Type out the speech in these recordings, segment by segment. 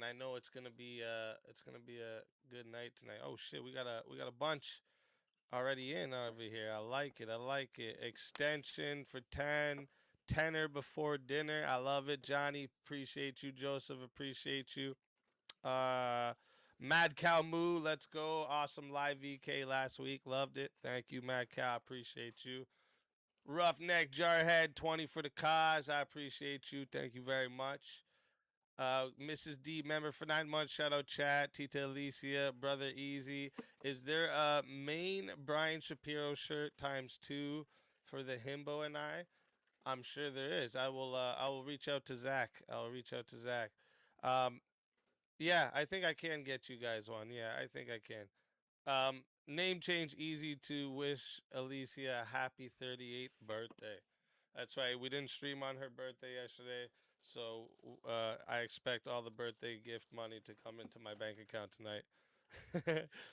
I know it's gonna be a good night tonight. Oh shit, we got a bunch already in over here. I like it. I like it. Extension for 10. Tenor before dinner. I love it. Johnny, appreciate you. Joseph, appreciate you. Uh, Mad Cow Moo, let's go. Awesome live VK last week. Loved it. Thank you, Mad Cow. Appreciate you. Roughneck Jarhead, 20 for the cause. I appreciate you. Thank you very much. Mrs. D, member for 9 months. Shout out chat. Tita Alicia, brother Easy. Is there a main Brian Shapiro shirt times two for the himbo and I? I'm sure there is. I will reach out to Zach. I'll reach out to Zach. Um, yeah, I think I can get you guys one. Yeah, I think I can. Name change easy to wish Alicia a happy 38th birthday. That's right. We didn't stream on her birthday yesterday, so I expect all the birthday gift money to come into my bank account tonight.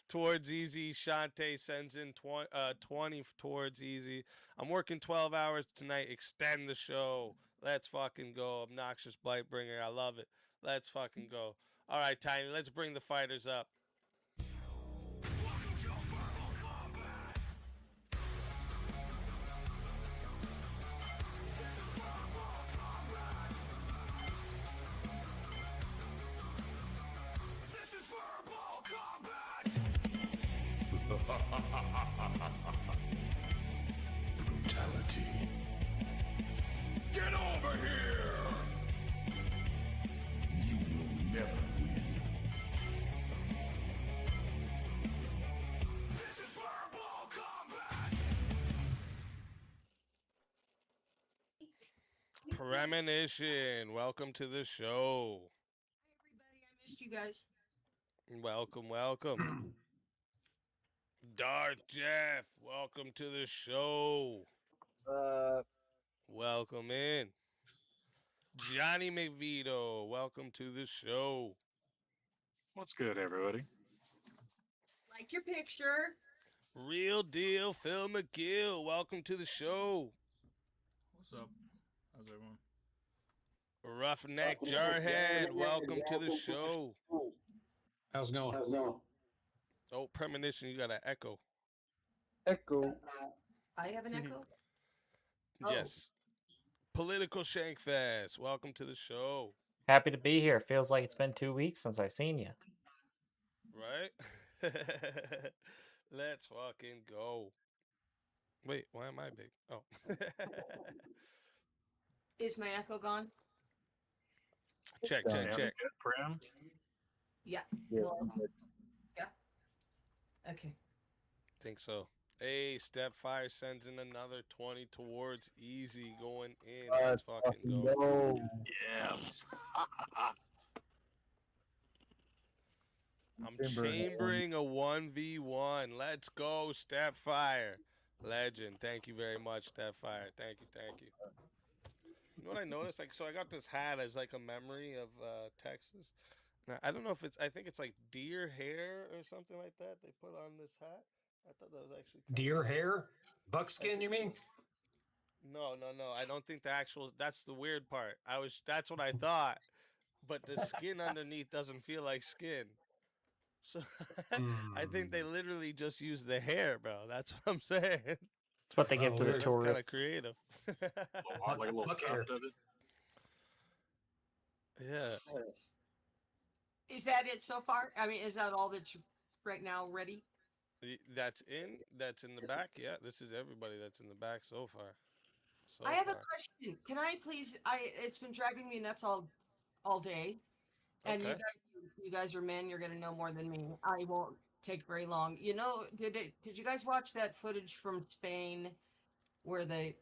Towards Easy, Shante sends in 20 towards Easy. I'm working 12 hours tonight. Extend the show. Let's fucking go. Obnoxious Blightbringer. I love it. Let's fucking go. All right, Tiny. Let's bring the fighters up. Welcome to Verbal Combat. This is Verbal Combat. This is Verbal Combat. Brutality. Get over here. You will never win. This is Verbal Combat. Premonition. Welcome to the show. Hi, everybody. I missed you guys. Welcome, welcome. Darth Jeff. Welcome to the show. Welcome in. Johnny McVito. Welcome to the show. What's good, everybody? Like your picture. Real deal, Phil McGill. Welcome to the show. What's up? How's everyone? Roughneck Jarhead. Welcome to the show. How's it going? Oh, premonition. You got an echo. Echo. I have an echo. Oh. Yes. Political Shankfest. Welcome to the show. Happy to be here. Feels like it's been 2 weeks since I've seen you. Right? Let's fucking go. Wait, why am I big? Oh. Is my echo gone? check. Sound good, Prim? Yeah. Hello? Yeah. Okay. Think so. Hey, Stepfire sends in another 20 towards Easy going in. Let's fucking go. Yes. I'm chambering a 1v1. Let's go, Stepfire. Legend. Thank you very much, Stepfire. Thank you. You know what I noticed? Like, so I got this hat as like a memory of Texas. Now, I don't know if I think it's like deer hair or something like that they put on this hat. I thought that was actually Deer hair? Buckskin, you mean? No. I don't think that's the weird part. That's what I thought. But the skin underneath doesn't feel like skin. So I think they literally just use the hair, bro. That's what I'm saying. It's what they give to the That's kind of tourists. creative. Like a little Buck tuft hair. of it. Yeah. Is that it so far? I mean, is that all that's right now ready? That's in the back. Yeah, this is everybody that's in the back so far. I have a question. Can I please? It's been driving me nuts all day. And Okay. you guys are men. You're gonna know more than me. I won't take very long. You know, did you guys watch that footage from Spain, where the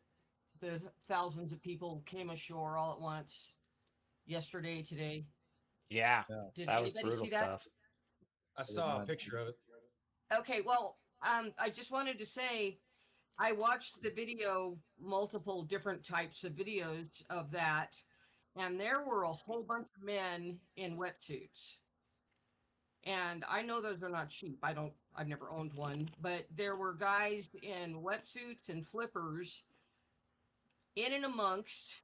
thousands of people came ashore all at once, yesterday, today? Yeah, Did that was anybody brutal see that? stuff. I saw a picture of it. Okay, well, I just wanted to say, I watched the video, multiple different types of videos of that, and there were a whole bunch of men in wetsuits. And I know those are not cheap. I've never owned one, but there were guys in wetsuits and flippers in and amongst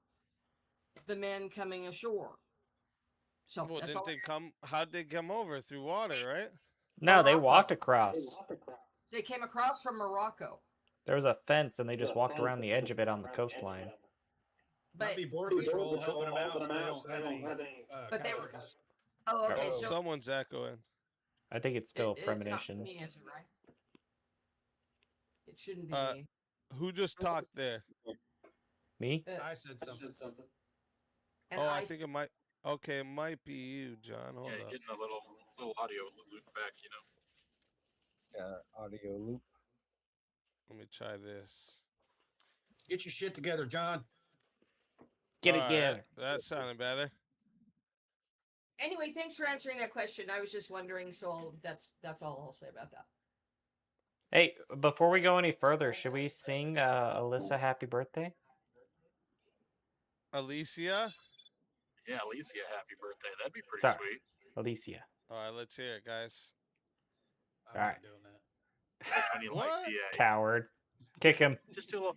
the men coming ashore. So Well, that's didn't all. they come? How'd they come over through water, right? No, they Morocco. walked across. They came across from Morocco. There was a fence, and they just walked around the edge of it on the coastline. But Might be Border Patrol helping them out so they don't have any But they were- casualties. oh, okay. Oh, So someone's echoing. I think it's still a it's not premonition. me, is it right? It shouldn't be Uh, me. Who just talked there? Me? I said something. And Oh, I think it might. Okay, it might be you, John. Hold Yeah, up. getting a little audio loop back, you know. Audio loop. Let me try this. Get your shit together, John. Get it Alright, together. that sounded better. Anyway, thanks for answering that question. I was just wondering, so that's all I'll say about that. Hey, before we go any further, should we sing Alyssa happy birthday? Alicia? Yeah, Alicia, happy birthday. That'd be pretty Sorry. sweet. Alicia. Alright, let's hear it, guys. I'm Alright. not doing that. That's when you like What? the Coward. Kick him. just do a little,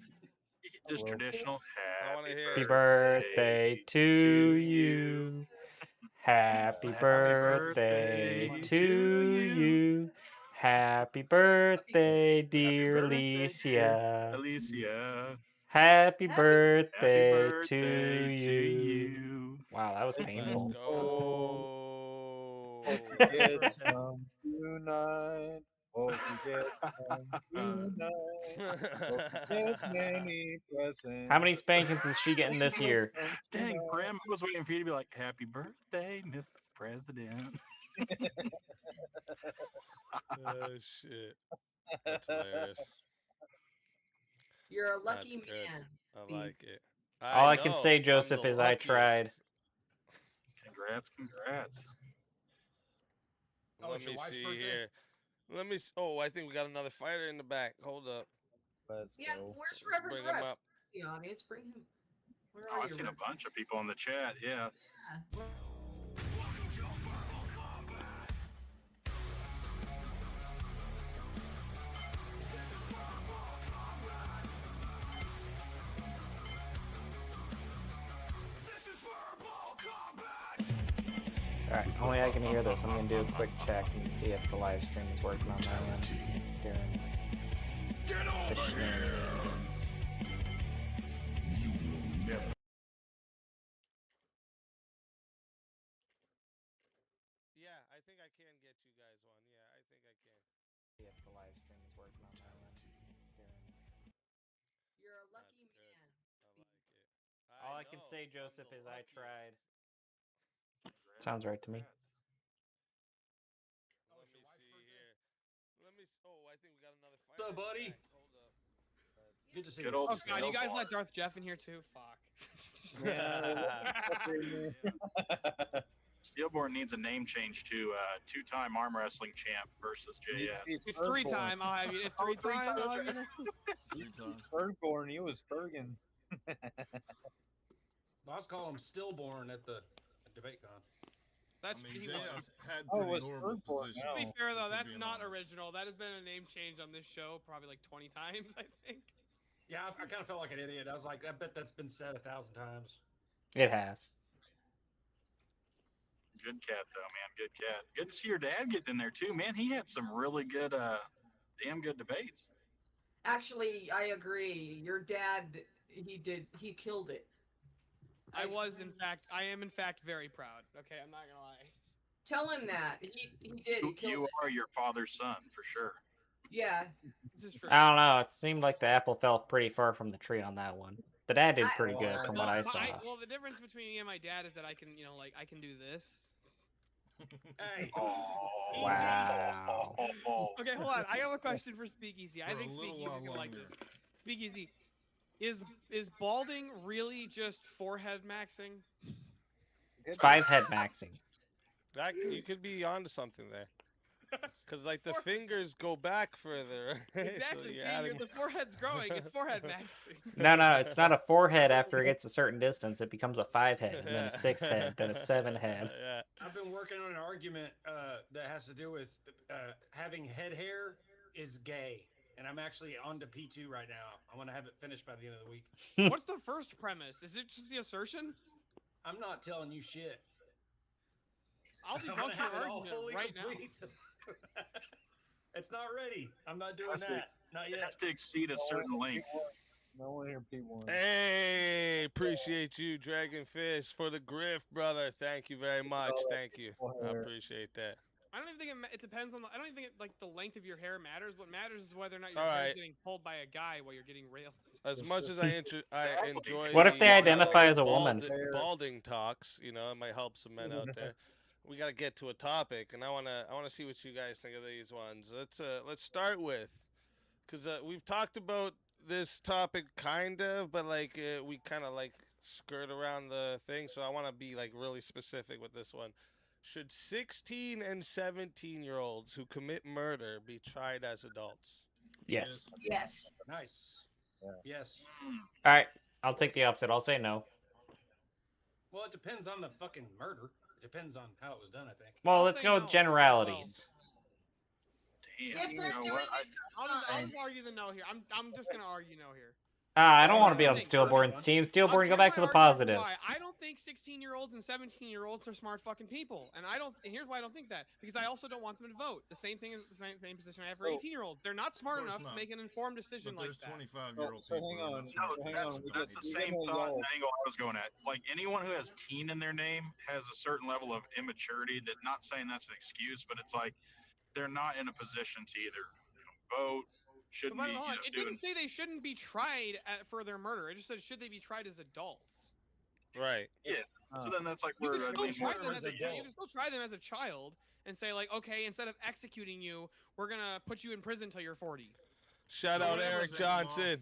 just traditional. I wanna hear Happy it. birthday to you. Happy Happy birthday birthday to to you. Happy birthday, dear birthday, Alicia. Alicia. Happy Happy birthday, Happy to birthday to you. you. Wow, that was Let's painful. go. Hope you get some tonight. Hope you get some tonight. Hope you get many presents. How many spankings is she getting this year? Dang, Bram, I was waiting for you to be like, happy birthday, Mrs. President. Oh shit. That's hilarious. You're a That's lucky good. man. I Steve. like it. All I can know, say, I'm Joseph, the is I tried. luckiest. Congrats. Oh, Let it's your me wife's see birthday? here. Oh, I think we got another fighter in the back. Hold up. Let's Yeah, go. where's Let's Reverend bring him Russ? up. The audience, bring him. Where Oh, are I've you? seen a Russ? bunch of people in the chat. Yeah. Yeah. This is verbal combat. Alright, only I can hear this. I'm gonna do a quick check and see if the live stream is working on my end during Get the over here. shenanigans. You will never. Yeah, I think I can get you guys one. Yeah, I think I can. See if the live stream is working on my end during. You're a lucky That's good. man. I like it. All I can know, say, I'm Joseph, the is I luckiest. tried. Sounds right to me. Let me see here. Oh, I think we got another fighter. What's up, in the buddy? back. Hold up. Good to see Good you. old Oh god, you guys Snowball. let Darth Jeff in here too? Fuck. Steelborn needs a name change to two-time arm wrestling champ versus JS. He's It's three Spurborn. time. I'll have you. It's three time. I'll have you. He's Spurborn. He was Spurgin. I was calling him stillborn at the debate con. That's I mean, he JS had Oh, pretty it's horrible Spurborn position. now. To be fair though, if we're that's being not honest. original. That has been a name change on this show probably like 20 times, I think. Yeah, I kind of felt like an idiot. I was like, I bet that's been said 1,000 times. It has. Good cat, though, man. Good cat. Good to see your dad getting in there, too, man. He had some really good, damn good debates. Actually, I agree. Your dad, he killed it. I am in fact very proud. Okay, I'm not gonna lie. Tell him that. He did. He killed You it. are your father's son, for sure. Yeah. This is true. I don't know. It seemed like the apple fell pretty far from the tree on that one. The dad did pretty good from what I saw. Well, the difference between me and my dad is that I can, I can do this. Hey, Oh, Wow. Okay, hold on. I have a question for Speakeasy. I For a think little Speakeasy's while gonna like longer. this. Speakeasy, is balding really just forehead maxing? It's 5 head maxing. That you could be onto something there. Cause like the fingers go back further. Right? Exactly. So See, you're adding... the forehead's growing. It's forehead maxing. No, it's not a 4 head after it gets a certain distance. It becomes a 5 head, and then a 6 head, then a 7 head. Yeah. I've been working on an argument that has to do with having head hair is gay. And I'm actually on to P2 right now. I want to have it finished by the end of the week. What's the first premise? Is it just the assertion? I'm not telling you shit. I'll I'm gonna debunk your have it all argument fully right now. complete. It's not ready. I'm not doing Has to- that. Not It has yet. to exceed a certain length. No one here, P1. Hey, appreciate you, Dragonfish, for the grift, brother. Thank you very much. Thank you. I appreciate that. I don't even think it depends on the. I don't even think like the length of your hair matters. What matters is whether or not your All hair is right. getting pulled by a guy while you're getting railed. As much as I enjoy. What if they these, identify as a woman? Balding talks, you know, it might help some men out there. We got to get to a topic, and I wanna see what you guys think of these ones. Let's start with, because we've talked about this topic kind of, but like we kind of like skirt around the thing. So I want to be like really specific with this one. Should 16 and 17-year-olds who commit murder be tried as adults? Yes. Yes. Nice. Yes. All right. I'll take the opposite. I'll say no. Well, it depends on the fucking murder. It depends on how it was done, I think. Well, I'll let's say go no with as generalities. Damn, If you they're know doing what? it, I'll just argue the no here. I'm just gonna argue no here. I don't want to be on That'd be Steelborn's fun. team. Steelborn, go Here's back to my the argument for positive. why. I don't think 16-year-olds and 17-year-olds are smart fucking people, and here's why I don't think that. Because I also don't want them to vote. The same thing is the same position I have for 18-year-olds. They're not smart Of course enough to not. make an informed decision But like there's that. 25-year-old So people. hang who are on. not No, smart. Hang that's on, that's the we're same gonna thought yell. and angle I was going at. Like anyone who has teen in their name has a certain level of immaturity. That not saying that's an excuse, but it's like they're not in a position to either vote. Shouldn't But be hold on, it doing. didn't say they shouldn't be tried for their murder. It just said should they be tried as adults. Right. So then that's like You where can I still mean, try murder them as as a you adult. can still try them as a child and say like, okay, instead of executing you, we're gonna put you in prison till you're 40. Shout So out we're gonna Eric send them off Johnson.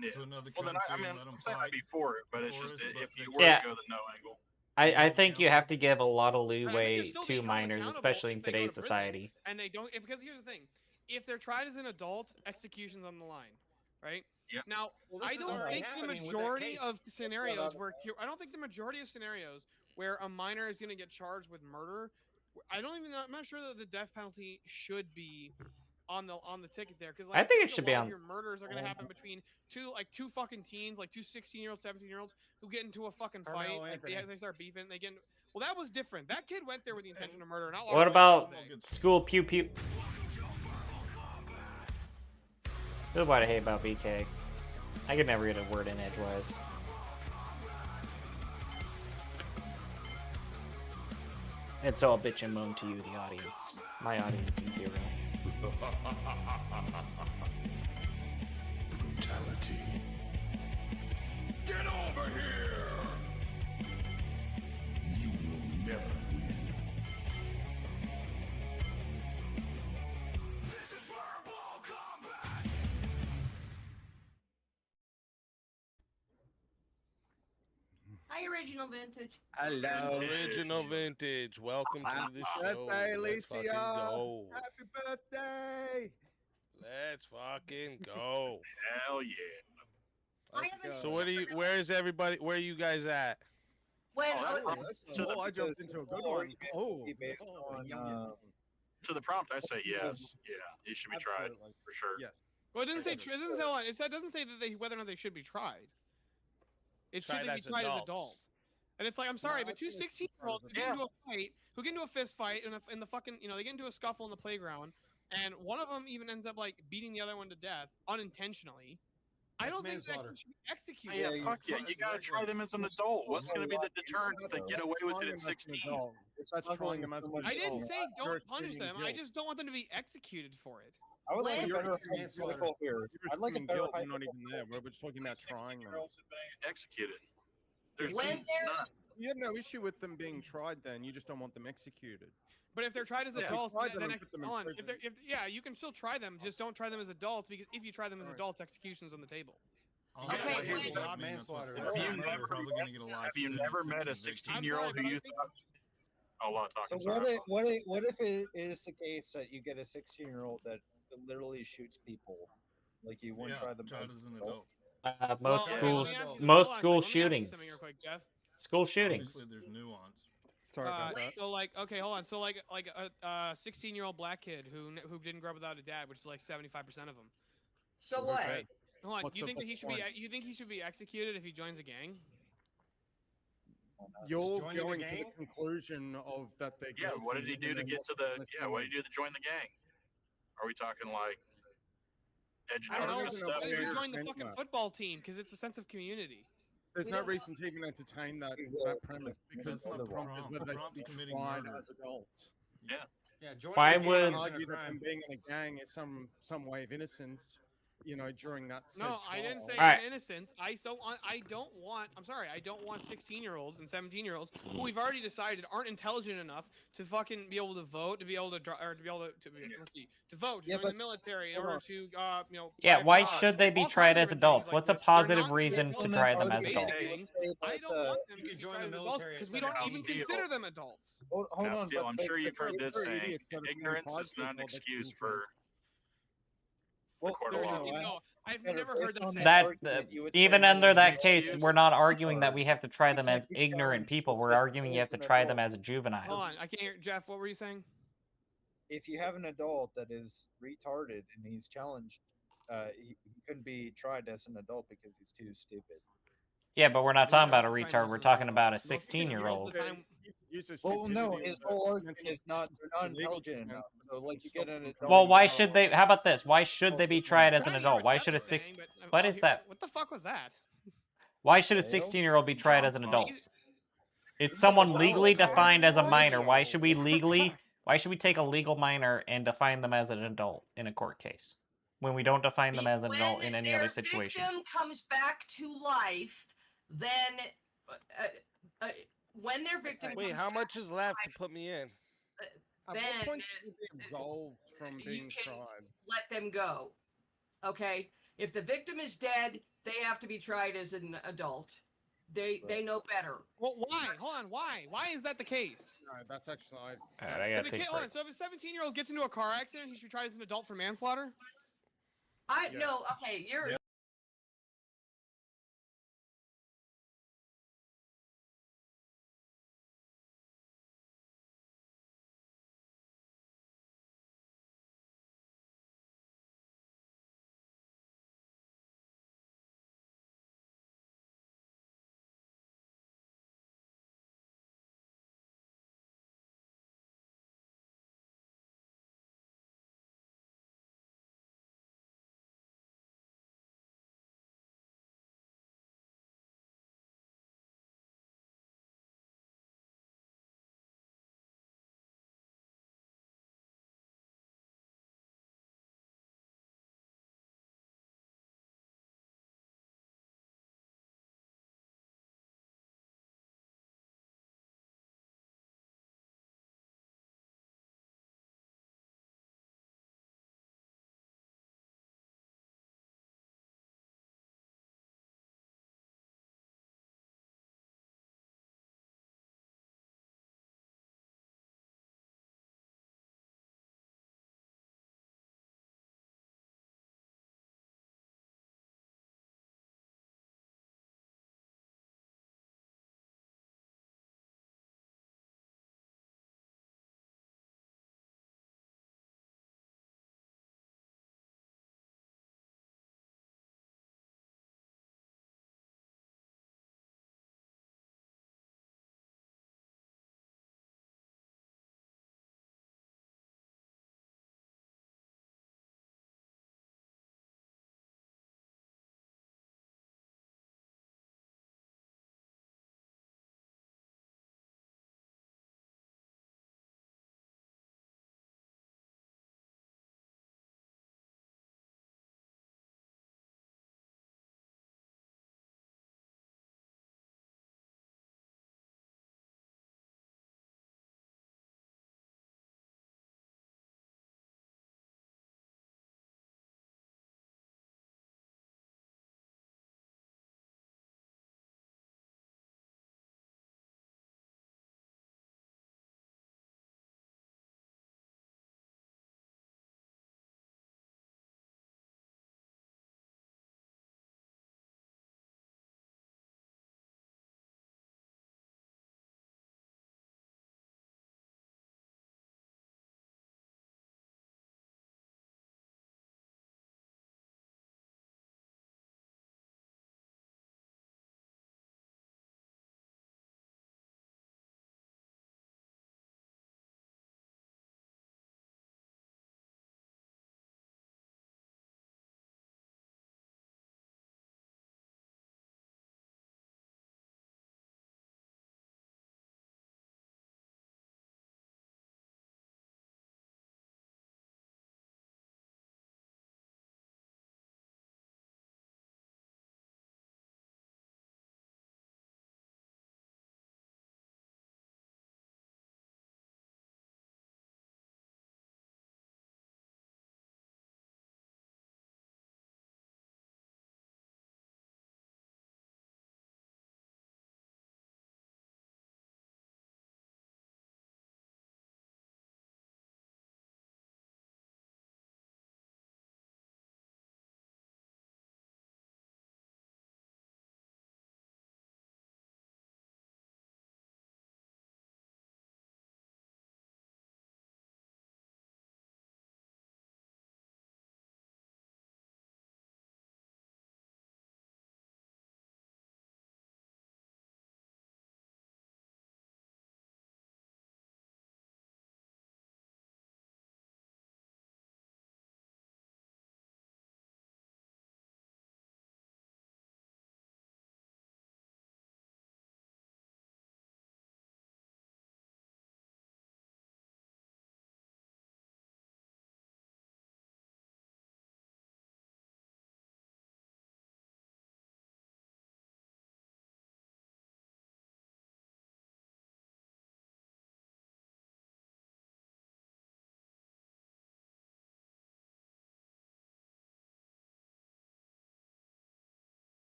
Yeah. To another Well, then country I mean, and let them I'm saying I'd fight. be for it, but it's for just us, if but you they were Yeah. to go the no angle. I think you have to give a lot of they're leeway still to being held minors, accountable especially in if they go to today's prison. society. And they don't because here's the thing: if they're tried as an adult, execution's on the line, right? Yep. Now, Well, this I is don't already think the happening with that majority case. of scenarios where where a minor is going to get charged with murder, I'm not sure that the death penalty should be on the ticket there because I think feel it should a be lot of on- your murders are going to happen between two fucking teens, like two 16-year-olds, 17-year-olds who get into a fucking fight, Carmelo like Anthony. they start beefing, they get well, that was different. That kid went there with the intention to murder. Not What Laura about Bush. school pew pew? This is what I hate about BK. I could never get a word in edgewise. And so I'll bitch and moan to you, the audience. My audience is 0. Brutality. Get over here! You will never win. This is verbal combat! Hi, Original Vintage. Hello. Original Vintage. Welcome to the Happy show. birthday, Let's fucking Alicia. go. Happy birthday! Let's fucking go. Hell yeah. I Let's haven't go. So what do you? Where's everybody? Where are you guys at? When Oh, oh, that's- Oh, to the- I jumped into a good one. Oh, Based on, To the prompt, I say yes. Yeah, you should be tried absolutely. for sure. Yes. Well, it doesn't say. It doesn't say. Hold on, it doesn't say that whether or not they should be tried. It should Tried they be as tried as adults. adults. And it's like, I'm sorry, but two I think 16-year-olds who get into a fight, who get into a fist fight in the fucking, they get into a scuffle in the playground, and one of them even ends up like beating the other one to death unintentionally. I That's don't think that manslaughter. kid should be executed. Yeah, Yeah, fuck yeah. you- You gotta try them as an adult. What's gonna be the deterrent if they get away with it at 16? That's trying them as an I didn't adult. say You're don't punish explaining them. I guilt. just don't want them to be executed for it. I would like a When- better You're manslaughter. hypothetical here. You're I'd like a assuming better guilt, you're not even hypothetical. there. We're just talking about trying them. Executed. There's When they're- none. You have no issue with them being tried then, you just don't want them executed. But if they're tried as Yeah. adults, Try then them and put them in hold on. prison. Yeah, you can still try them. Just don't try them as adults because if you try them as Alright. adults, execution's on the table. Okay, here's here's the the thing. not manslaughter. Have Have you you never- probably gonna get a life Have you sentence never if met a convicted. 16-year-old who but I you think- thought? Oh, a lot of talking. So sorry. what if it is the case that you get a 16-year-old that literally shoots people? Like you wouldn't Yeah, try them tried as an adult. Most Well, schools, let me ask you- most hold on a school second, let me ask you something shootings. real quick, Jeff. School shootings. Obviously, there's nuance. Sorry about that. So like, okay, hold on. So like a 16-year-old black kid who didn't grow up without a dad, which is like 75% of them. so what? Okay. Hold on. What's Do you the think that he should be? point? You think he should be executed if he joins a gang? You're join the going to the gang? conclusion of that they're Yeah, what did guilty, he do and to then get to the? Yeah, what did he listening. do to join the gang? Are we talking like edge I don't know. darkness reason stuff about Why did you here? join the entertain fucking that. football team? Because it's a sense of community. There's You no know- reason to even entertain that premise because That's the not the prompt is prompt. whether The they should prompt's be committing tried murder. as adults. Yeah, joining Why the gang would- I'd isn't a argue that them crime. being in a gang is some way of innocence, during that said No, I didn't say trial. Alright. innocence. I don't want. I'm sorry. I don't want 16-year-olds and 17-year-olds who we've already decided aren't intelligent enough to fucking be able to vote, to be able to let's see, to vote, to Yeah, join the but- military in hold order on. to Yeah, buy why cars, should they be all tried kinds of as different adults? things like What's a this. They're positive not reason to intelligent try enough them for as basic adults? Hey, things. Say I that, don't want them You to could be join tried the as adults military because at we don't 17. even Steel. consider them adults. Hold Now, on, still, I'm but sure you've heard this They're saying: idiots that are ignorance 25 is not an years old, they excuse can for well, court They're of law. no, talking, no, I've Better never based heard them on say that that. argument, you would say Even that under it's that an case, excuse we're not arguing that for- we have to try you them can't as be ignorant challenged people. to We're say arguing you have as to an try them adult. as a juvenile. Hold on, I can't hear. Jeff, what were you saying? If you have an adult that is retarded and he's challenged, he couldn't be tried as an adult because he's too stupid. Yeah, but we're not talking about a Trying to retard. use We're it talking as about a adults. Most of the- 16-year-old. most of the time- Well, no, his whole argument is not they're not intelligent enough. So, like, you get an adult. Well, why should they? How about this? Why should they be tried as an Trying to hear adult? what Why Jeff should a is saying, 6? but, What is that? What the fuck was that? Why should a Fail? 16-year-old be tried as an adult? Jesus. It's someone Adult. legally defined as a minor. Why Audio. should we legally? Why should we take a legal minor and define them as an adult in a court case when we don't define them as an adult in any other situation? When their victim comes back to life, then when their victim Wait, comes how back much is left to put me in? At then what point should they be absolved from you being can tried? let them go. Okay? If the victim is dead, they have to be tried as an adult. They know better. Well, why? Hold on. Why? Why is that the case? No, that's actually. All right, I If gotta a take kid, a hold on, break. so if a 17-year-old gets into a car accident, he should be tried as an adult for manslaughter? No, okay, you're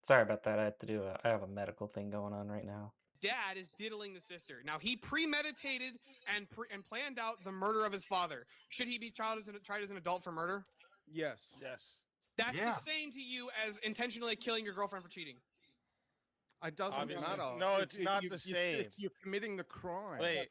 Sorry about that. I have a medical thing going on right now. Dad is diddling the sister. Now he premeditated and planned out the murder of his father. Should he be tried as an adult for murder? Yes. Yes. That's the same to you as intentionally killing your girlfriend for cheating. It doesn't Obviously. matter. No, it's not the same. You're committing the crime. Wait,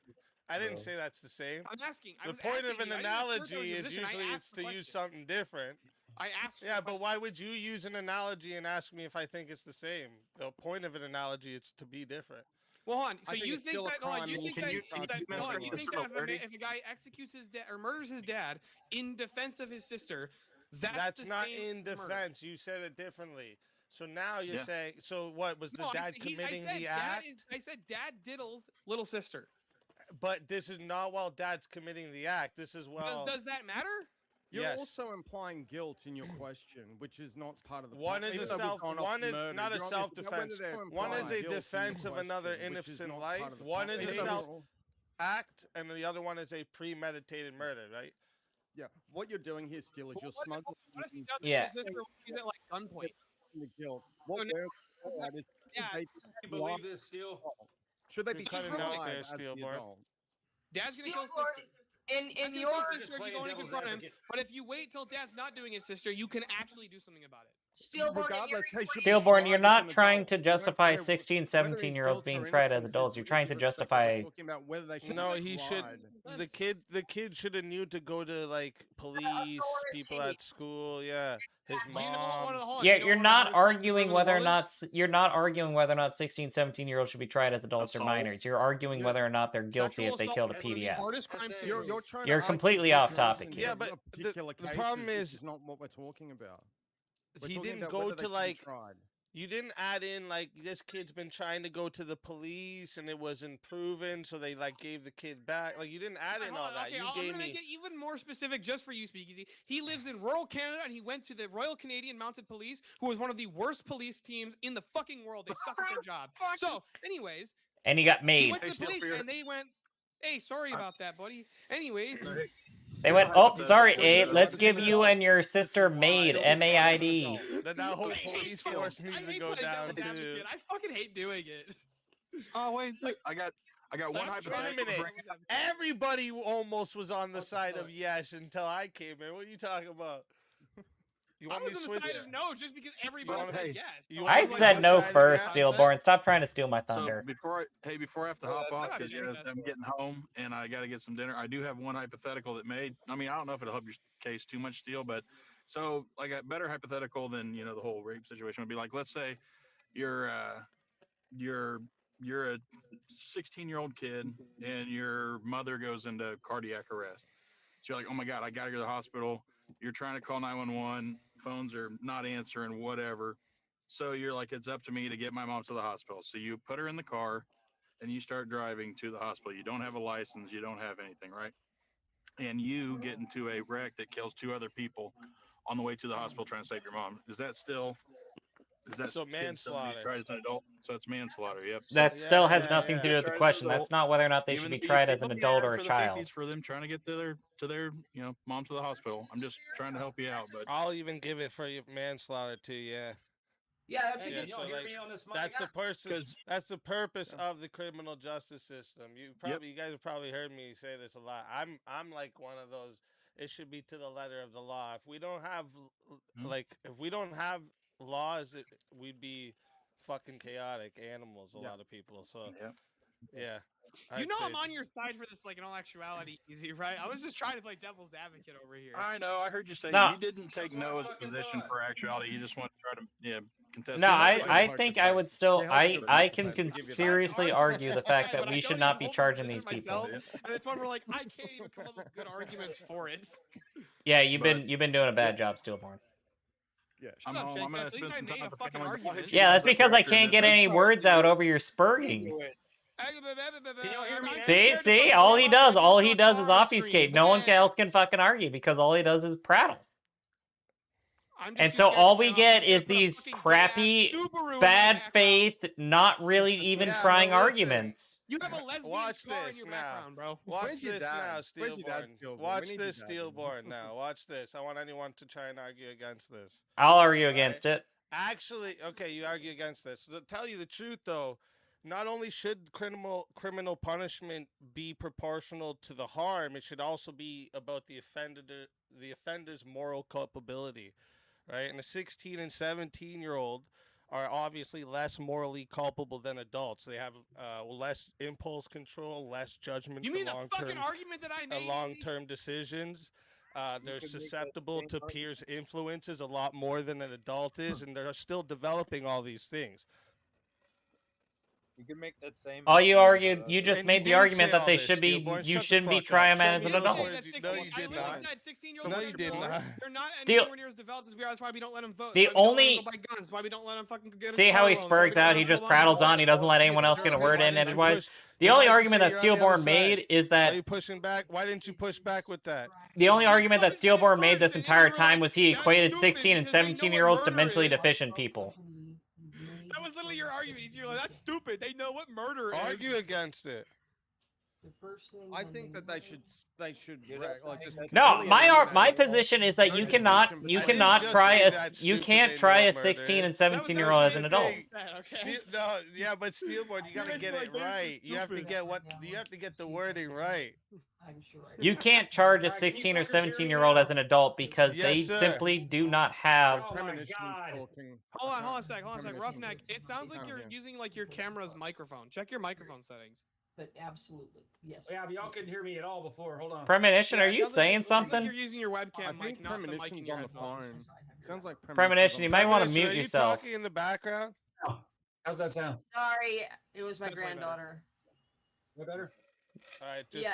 I didn't say that's the same. I'm asking. The point of an analogy is usually it's to use something different. I asked. Yeah, but why would you use an analogy and ask me if I think it's the same? The point of an analogy is to be different. Well, hold on. So think you it's think still a that? Hold on. crime. You think Can that? you- Hold can you on, you mention think that if a guy executes his dad or murders his dad in defense of his sister, that's the not same in as murder? defense. You said it differently. So now you're Yeah. saying. So what was the No, dad committing the act? I said dad diddles little sister. But this is not while dad's committing the act. This is while. Does that matter? You're Yes. also implying guilt in your question, which is not part of the One point. is a Even though we've self. gone off One is murder, not a you're obviously- self-defense. they're One is implying a guilt in your defense of another question, which is innocent not life. part of the One point. is a Even though- self act, and the other one is a premeditated murder, right? Yeah, what you're doing here, Steele, is you're What smuggling if he does Yeah. his sister he's at like gunpoint? the guilt. What So now- we're at is Yeah. should they You believe this, Steel? should they You're be cutting tried out there, as the Steelborn. adult? Dad's gonna kill Steelborn, sister. in Dad's gonna your kill sister if you go and confront him. But if you wait till dad's not doing it, sister, you can actually do something about it. Steelborn, Regardless, they should be Stillborn, tried you're as not an trying adult. to We don't justify care 16, whether 17-year-olds his being guilt or tried as innocence adults. is You're trying to irrespective. justify. We're talking about whether they should No, be he should. tried. The kid should have knew to go to like police, people at school. Yeah, his Do you know what one of the mom. hold on, Yeah, you know you're what one of the not most arguing ruler whether or world not is? you're not arguing whether or not 16, 17-year-olds should be tried as adults or Assault. minors. You're arguing Yeah. whether or not they're guilty Sexual if they assault killed a is one of the PDF. hardest crimes to You're prove. trying You're to completely argue off topic different here. Yeah, but in the particular problem cases, is- which not what we're talking about. We're He talking didn't about go whether they to should be like. tried. You didn't add in like this kid's been trying to go to the police and it wasn't proven, so they like gave the kid back. Like you didn't add in Hold all on, that. okay, You I'm gave gonna make me. it even more specific just for you, Speakeasy. He lives in rural Canada and he went to the Royal Canadian Mounted Police, who was one of the worst police teams in the fucking world. They suck at their job. So, anyways, And he got he made. went to Hey, the Steel, police for your- and they went, "Hey, sorry about that, buddy." Anyways, They went, oh, sorry, Abe. Let's give you and your sister maid, MAID. Then that whole I police hate force I needs to hate go playing down devil's too. advocate. I fucking hate doing it. Oh wait, I got one Wait a hypothetical. minute. Everybody almost was on the Oh, side of sorry. yes until I came in. What are you talking about? You I want me was to on the switch? side of no just because everybody wanna- said hey, yes. you So wanna I was like said one no side of first, that? Steelborn. Stop trying to steal my So thunder. before I have to hop off not because doing yes, that. I'm getting home and I got to get some dinner. I do have one hypothetical that may. I mean, I don't know if it'll help your case too much, Steel, but so like a better hypothetical than the whole rape situation would be like, let's say you're a 16-year-old kid and your mother goes into cardiac arrest. So you're like, oh my God, I got to go to the hospital. You're trying to call 911. Phones are not answering, whatever. So you're like, it's up to me to get my mom to the hospital. So you put her in the car and you start driving to the hospital. You don't have a license. You don't have anything, right? And you get into a wreck that kills 2 other people on the way to the hospital trying to save your mom. Is that So kid still be manslaughter. tried as an adult? So it's manslaughter. Yep. That Yeah, still has yeah, nothing yeah. to do with the Tried as an question. That's adult. not whether or not they Even should be if you tried as feel an bad adult or a for the child. fakies for them trying to get to their mom to the hospital. I'm just trying to help you out, but I'll even give it for you manslaughter too. Yeah, Yeah, that's a Yeah, good. so, Y'all hear like, me on this mic? that's the person. 'cause That's the purpose of the criminal justice system. You guys have probably heard me say this a lot. I'm like one of those. It should be to the letter of the law. If we don't have if we don't have laws, we'd be fucking chaotic animals. A lot of people. So yeah. You I'd know say I'm on it's- your side for this, like in all actuality, easy, right? I was just trying to play devil's advocate over here. I know. I heard you say No. you didn't take That's what I no as a fucking position thought. for actuality. You just want to try to contest. No, it. I think I would still, They help you with I the can hypothetical. Give you that. seriously argue the fact Yeah, that but I we don't should even not be hold the charging position these people. myself, and it's one where like I can't even come up with good arguments for it. Yeah, you've But- been doing a bad job, Steelborn. Yeah, I'm Shut up, home. Shake. I'm gonna At least spend I some made time a with the fucking family. I'll hit argument. you Yeah, guys that's up because I after can't this. get any words out over your spurring. Can y'all hear me now? See, all he does is obfuscate. No one else can fucking argue because all he does is prattle. I'm just And too so scared to all turn we off. get I'm gonna is put a these fucking gay-ass crappy, Subaru in my bad background. faith, not really even Yeah, trying but listen. arguments. You have a lesbian Watch scar in this your now. background, bro. Watch Where's your this dad? now, Where's your dad, Steelborn. Steelborn? We Watch need this, your dad. Steelborn. Now, watch this. I want anyone to try and argue against this. I'll argue against it. Actually, okay, you argue against this. To tell you the truth, though, not only should criminal punishment be proportional to the harm, it should also be about the offender's moral culpability, right? And a 16 and 17-year-old are obviously less morally culpable than adults. They have less impulse control, less judgment You for mean the fucking argument that I made? long-term decisions. They're could make that susceptible same to argument. peers' influences a lot more than an adult is, and they're still developing all these things. You can make that same. All you argument argued, you about just And made the didn't argument say that they all this, should be, Steelborn. you Shut the shouldn't be fuck up. trying them Show as me an the adult. words. That No, 16, you I did literally not. said 16-year-olds No, are you did born. not. They're not Steel- anywhere near as developed as we are. That's why we don't let them vote. The That's why we don't let only- them go buy guns. That's why we don't let them fucking get See how he car loans. spurgs That's why we out? don't He let just them prattles vote. on. He doesn't let anyone else get a Okay, word why in didn't you edgewise. push- The why only did you argument say that you're on the other Steelborn made side? is Why are that you pushing back? Why didn't you push back with that? the only argument that fucking said it Steelborn made first, this and entire you were time like, was he "That's equated stupid 16 and because they know what 17-year-olds to murder mentally is." deficient people. That was literally your argument. You're like, that's stupid. They know what murder is. Argue against it. The first thing I when think that they should You're like not just saying that- No, completely my eliminate position is that no you distinction cannot between- I didn't just try say a that's you stupid, can't they try know a what murder 16 and is. 17-year-old as an adult. Okay. No, yeah, but Steelborn, you gotta You're get like, it "They're just right. You have to stupid." get the wording right. I'm sure I You can't charge a Alright, can you 16 or fuckers hear me 17-year-old now? as an adult because Yes, they sir. simply do not have. Oh my Premonition's God. talking. Hold on a Okay. sec. Premonition's Roughneck, talking. it sounds like Can't you're hear. using like your camera's microphone. Check your microphone settings. But absolutely, yes. Yeah, but y'all couldn't hear me at all before. Hold on. Premonition, Yeah, are it you sounds like- saying it sounds like something? you're using your webcam I mic, think not the mic in Premonition's your on the headphones. phone. Sounds like Premonition, you might want to Premonition, mute are you yourself. talking in the background? How's that sound? Sorry, it was my That's way better. granddaughter. No better? All right, just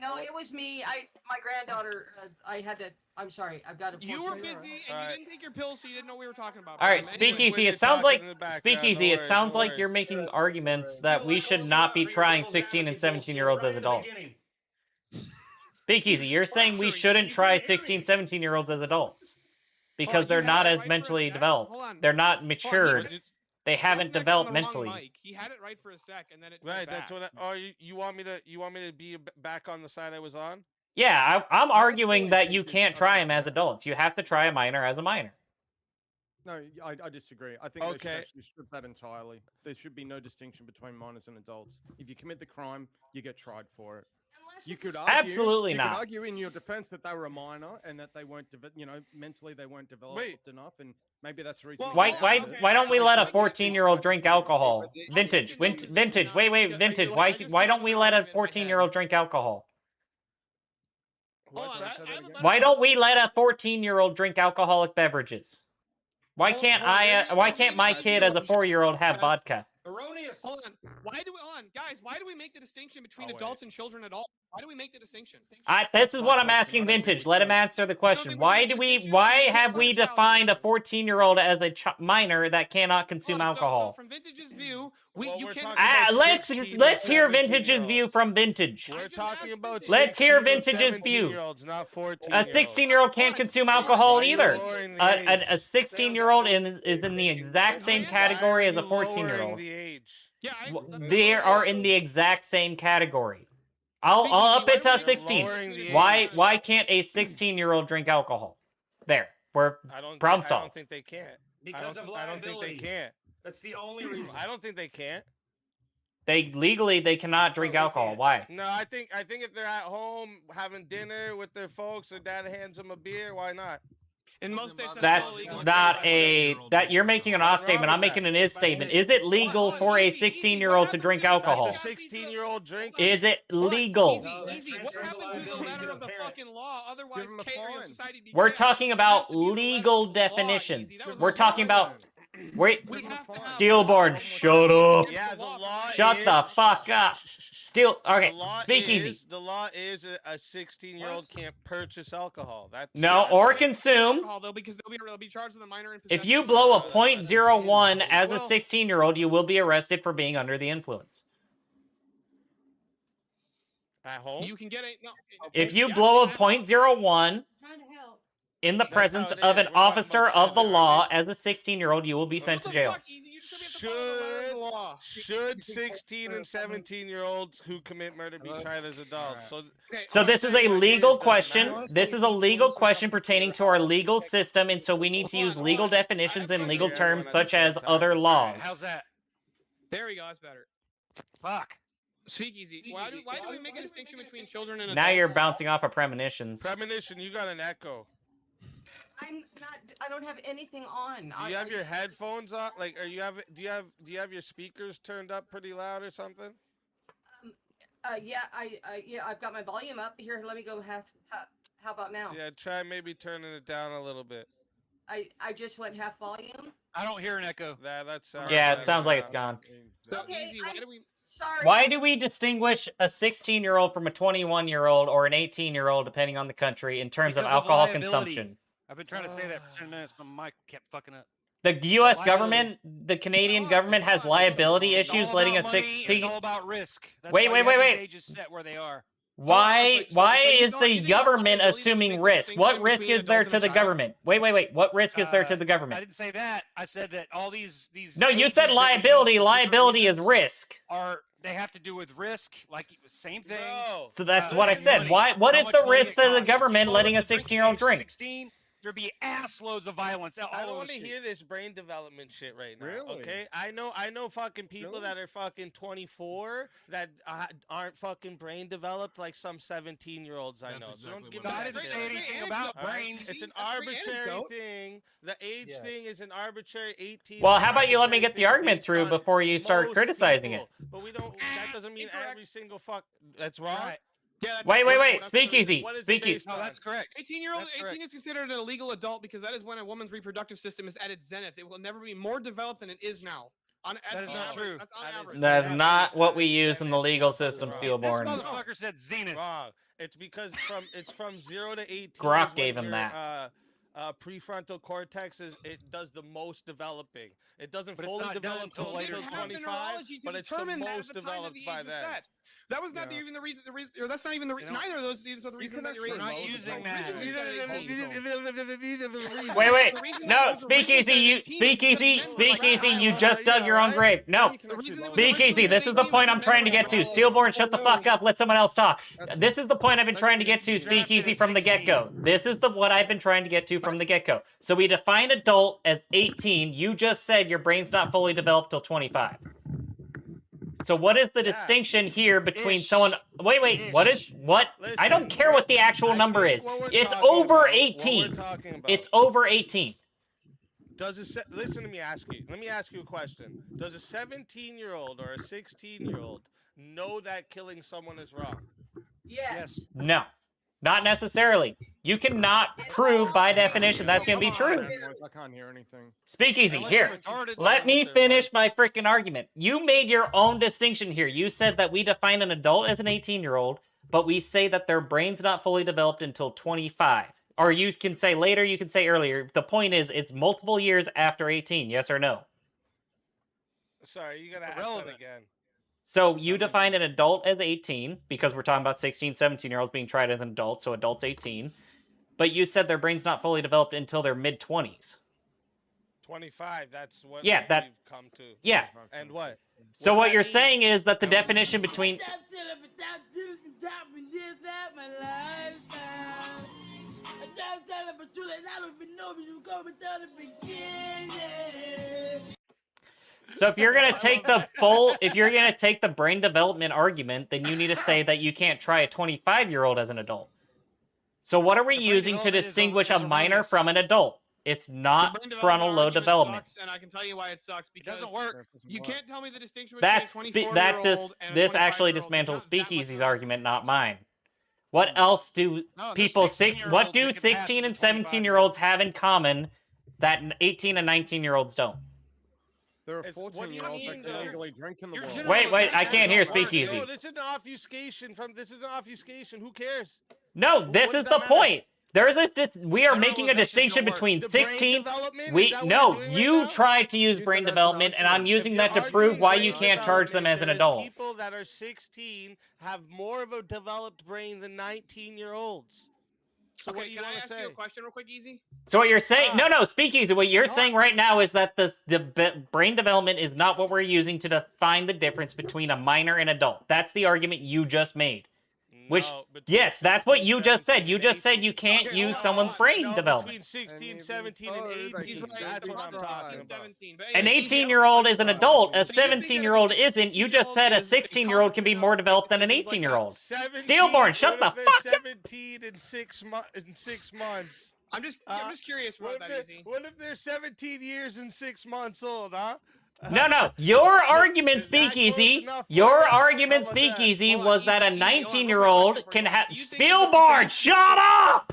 No, it was me. My granddaughter. I had to. I'm sorry. I've got to. You were busy and Alright. you didn't take your pills, so you didn't know what we were talking about. All right, But anyway, Speakeasy. when It sounds you're like talking in the background, Speakeasy. no It worries, sounds no like worries. you're making That's arguments alright. that Feel we like I should told not you be about your trying devil's 16 and advocate bullshit 17-year-olds right as at the adults. beginning. Speakeasy, you're saying we shouldn't try 16, 17-year-olds as adults because you they're had not it as right for a mentally sec. developed. Hold on. They're not Hold on, matured. They haven't Roughneck's on developed the wrong mentally. mic. He had it right for a sec, and then it went Right, that's back. what. Oh, you want me to be back on the side I was on? Yeah, I'm arguing really that think you it's can't up try to them as them. adults. You have to try a minor as a minor. No, I disagree. I think they Okay. should actually strip that entirely. There should be no distinction between minors and adults. If you commit the crime, you get tried for it. Unless You it's could a argue, Absolutely you not. could argue in your defense that they were a minor and that they weren't, mentally they weren't developed enough, and maybe that's the reason. Well, Why hold why on, okay, why don't we I let a think that's 14-year-old drink alcohol? But they- Vintage, I'm thinking vintage. now Wait, because, like, vintage. I just Why came up don't with we an let a argument in my head. 14-year-old drink alcohol? What's Hold on, that? I have a better Why don't we question. let a 14-year-old drink alcoholic beverages? Why Hold- can't hold on, I? there's- Why there's can't a my guys, kid as a 4-year-old have guys, vodka? Erroneous. Hold on. Why do we make the distinction between Oh, wait. adults and children at all? Why do we make the distinction? This is what I'm asking Vintage. Let him answer the question. Why have we defined a 14-year-old as a minor that cannot consume Hold on, so alcohol? from Vintage's view, Well, you we're can. talking about Let's 16 hear and Vintage's 17-year-olds. view from Vintage. We're just talking asked about Vintage. Let's hear 16 and Vintage's view. 17-year-olds, not 14. A 16-year-old can't consume alcohol Why are you either. lowering the age? A 16-year-old is in the exact same category as a 14-year-old. The age. Yeah, They are in the exact same category. I'll up it to 16. Lowering the Why age. can't a 16-year-old drink alcohol? There, we're problem I don't solved. think they can't. Because of I don't think liability. they can't. That's the only reason. I don't think they can't. They legally cannot drink they alcohol. can't. Why? No, I think if they're at home having dinner with their folks, their dad hands them a beer. Why not? in most states That's illegal. not that you're making an odd statement. I'm making an is statement. Is it legal for a 16-year-old to drink alcohol? That's a 16-year-old drink. Is it legal? Easy. What happened to the letter of the fucking law? Otherwise, Give 'em a catering fine. society. be We're chaos. talking It about has to be the letter legal of the law, definitions. Easy. That was We're my talking point. about. Wait, We have to have Steelborn, laws. shut up. Yeah, the law. Shut is, the fuck up. Okay, The law speak easy. The law is a 16-year-old can't purchase alcohol. That's No, or consume. Alcohol, though, because they'll be charged with a minor in If possession. you blow a .01 as a 16-year-old, you will be arrested for being under the influence. At home. You can get a no. If you yeah, blow a at- .01 Trying to help. in the That's presence how it of is. an We're talking officer about of the shit, law right? as a 16-year-old, you will be sent What to the jail. fuck, Easy? You just told me to follow the Should law. Should 16 and 17-year-olds who commit murder be tried as adults? So, So all this I'm is a saying legal doesn't question. matter. This is a legal question pertaining to our legal system, and so we need to use legal definitions and legal terms such as other laws. How's that? There we go. That's better. Fuck. Speakeasy. Why do we make a distinction between children and Now adults? you're bouncing off of premonitions. Premonition, you got an echo. I'm not. I don't have anything on. Do you have your headphones on? Like, do you have your speakers turned up pretty loud or something? Yeah. I've got my volume up here. Let me go half. How about now? Yeah, try maybe turning it down a little bit. I just went half volume. I don't hear an echo. That sounds. Yeah, it sounds like it's gone. So Okay, easy. Why do we? Sorry. Why do we distinguish a 16-year-old from a 21-year-old or an 18-year-old, depending on the country, in terms of Because alcohol liability. consumption? I've been trying to say that for 10 minutes, but my mic kept fucking up. The U.S. government, the Canadian government has liability It's issues all letting a about money, 16... It's all about risk. That's Wait, why wait, you have wait, these wait. ages set where they are. Why so you is don't- the you think government liability assuming doesn't make a risk? What distinction risk between is there adult to and the child? government? Wait. What risk is there to the I government? didn't say that. I said that all these No, you ages said that we use liability. for different Liability is reasons risk. they have to do with risk, like same thing. Bro. So that's what I and said. money. What How is much the money risk it to the costs. If government people letting were a to drink 16-year-old age drink? 16, there'd be ass loads of violence all I don't over want the to hear streets. this brain development shit right now. Really? Okay, I know fucking people Really? that are fucking 24 that aren't fucking brain developed like some 17-year-olds I That's know. So don't exactly give what me I that didn't shit. say anything about All right? brains. It's an That's a great arbitrary anecdote. thing. The age Yeah. thing is an arbitrary 18. Well, is how an about you let me arbitrary get the thing argument based through on before you start most criticizing it? people. But we don't. That doesn't mean Incorrect. every single fuck. That's wrong. Right. Yeah, that's Wait. absolutely- that's Speak what it is. easy. What is it Speak easy. based No, on? that's correct. 18-year-old, That's 18 correct. is considered an illegal adult because that is when a woman's reproductive system is at its zenith. It will never be more developed than it is now. That is not true. That's on That is- average. That's Yeah, not what we that is use in the legal system, wrong. This Stillborn. motherfucker said zenith. Wrong. It's because it's from 0 to 18. Grok is when gave him your, that. Prefrontal cortex it does the most developing. It doesn't But it's fully not done develop until until later. You have the 25, neurology to but it's the determine that at most the time that developed the by age was then. set. That was not Yeah. even the reason. Or that's not even the You know, neither of those. These are the reasons that actually you're We're not Loads of using them. that. Originally said 18. Wait. The reason No, that was speakeasy. originally You said 18 is because speakeasy. men You were just dug your own grave. No. The reason it was Speakeasy. originally This is the 18 point I'm was trying to men get to. were Stillborn, shut the fuck up. Let someone else talk. That's This is the point I've been That's trying to get to, what Speakeasy, it's from the 16. get-go. This is what I've been trying to get to from the get-go. So we define adult as 18. You just said your brain's not fully developed till 25. So what is the distinction here between Ish. someone... Wait. What is... What? I don't care what the actual number is. It's over 18. It's over 18. Listen to me ask you. Let me ask you a question. Does a 17-year-old or a 16-year-old know that killing someone is wrong? Yes. No. Not necessarily. You cannot prove by definition that's going to be true. I can't hear anything. Speakeasy, Unless here. you're retarded. Let me finish my freaking argument. You made your own distinction here. You said that we define an adult as an 18-year-old, but we say that their brain's not fully developed until 25. Or you can say later, you can say earlier. The point is, it's multiple years after 18, yes or no? Sorry, you gotta ask that irrelevant. again. So you define an adult as 18, because we're talking about 16, 17-year-olds being tried as an adult, so adults 18. But you said their brain's not fully developed until their mid-20s. 25. That's what Yeah, that- we've come to. Yeah. And what? So What's what that you're mean? saying is that the definition between... So if you're gonna take the brain development argument, then you need to say that you can't try a 25-year-old as an adult. So what are we brain using to development is distinguish a is minor erroneous. from an adult? It's not The brain frontal lobe argument development. sucks, and I can tell you why it sucks It because doesn't work. you can't tell me the distinction between That's a 24-year-old and a this actually 25-year-old. dismantles Not that much Speakeasy's difference. argument, not mine. What else do No, people there's what 16-year-olds do that can pass 16 as a and 25-year-old. 17-year-olds have in common that 18 and 19-year-olds don't? There are It's- what do you 14-year-olds mean, that though? can legally drink in the You're world. generally- Wait, I can't hear Don't work. Speakeasy. No, this is an obfuscation. Who cares? No, What this does is that the matter? point. We are making a Generalizations distinction don't work. between The brain 16. development? Is We that what no, we're doing right you now? tried to use You brain said that's development, not and I'm true. using If that to you're prove arguing why brain you can't charge them as an development, adult. People that are 16 have more of a developed brain than 19-year-olds. So what do you can I want to ask say? you a question real quick, Easy? So what you're saying? No, Speakeasy. What you're saying right now is that the brain development is not what we're using to define the difference between a minor and adult. That's the argument you just made. Which, No, between yes, that's what 16, you just said. 17, You and just said 18. you can't Okay, use hold someone's on. brain No, development. between 16, And 17, and even so, 18. He's right. That's The what I'm proper talking is about. 17. But An anyway, Easy, I 18-year-old have is an question. adult. A So you think that if 17-year-old isn't. You just said a 16-year-old is 16-year-old can be competent more enough to make developed than an decisions like that? 18-year-old. 17, Stillborn, shut what the if they're fuck up. 17 in 6 months? I'm just curious about that, Easy. What if they're 17 years and 6 months old, huh? No. Your So, argument, is that close Speakeasy. enough for Your you? argument, How about that? Speakeasy, Hold on, was that a Easy, hold on, real quick 19-year-old question for can you. have Do you think that the Spielborn. percentage- Shut up.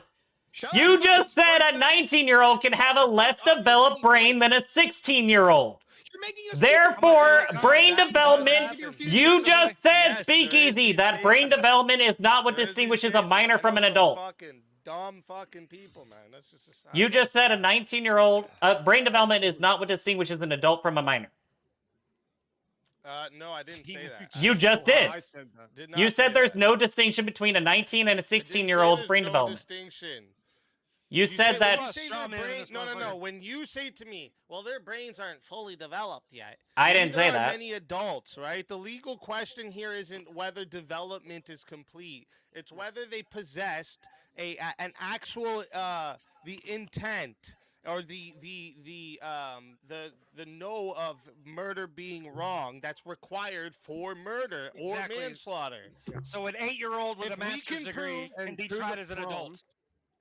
Shut You up, just fucking said a 19-year-old can have a less developed brain than a 16-year-old. You're making a Therefore, stupid brain That development, does happen. you just said, Yes, there Speakeasy, is that these brain cases. development is not what There is these distinguishes a cases. minor I from know an some adult. Fucking dumb fucking people, man. That's just. You just said a 19-year-old, brain development is not what distinguishes an adult from a minor. No, I didn't say that. You just did. I said that. Did not You say said there's that. no distinction between a 19 and a I didn't say 16-year-old's there's brain no development. distinction. You said when that. you say Straw their man brain, this no. motherfucker. When you say to me, well, their brains aren't fully developed yet. I didn't neither say are that. Many adults, right? The legal question here isn't whether development is complete. It's whether they possessed an actual the intent or the know of murder being wrong that's required for murder or Exactly. manslaughter. So an 8-year-old with If a we master's can degree prove- can be And to tried the as an prom- adult.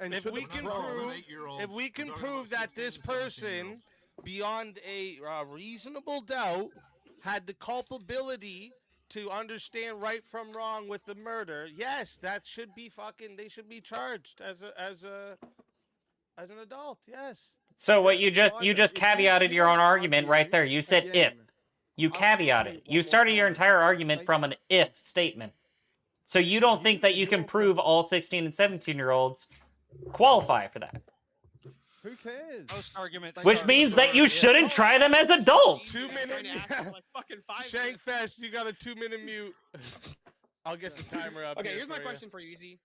And If to we the can prom- prove, if we can prove that this person, beyond a reasonable doubt, had the culpability to understand right from wrong with the murder, yes, that should be fucking. They should be charged as an adult. Yes. So what you just If you caveated your own wanna argument right argue there. You said if. again, You I'll caveated. repeat You one more started your time. entire argument from an if statement. So you don't think that you can prove all 16 and 17-year-olds qualify for that. Who cares? Most arguments. Which are means that you if. shouldn't try them as adults. 2 minute. Like fucking 5 minutes. Shankfest, you got a 2-minute mute. I'll get the timer up. Okay, here here's my for you. question for you, Easy.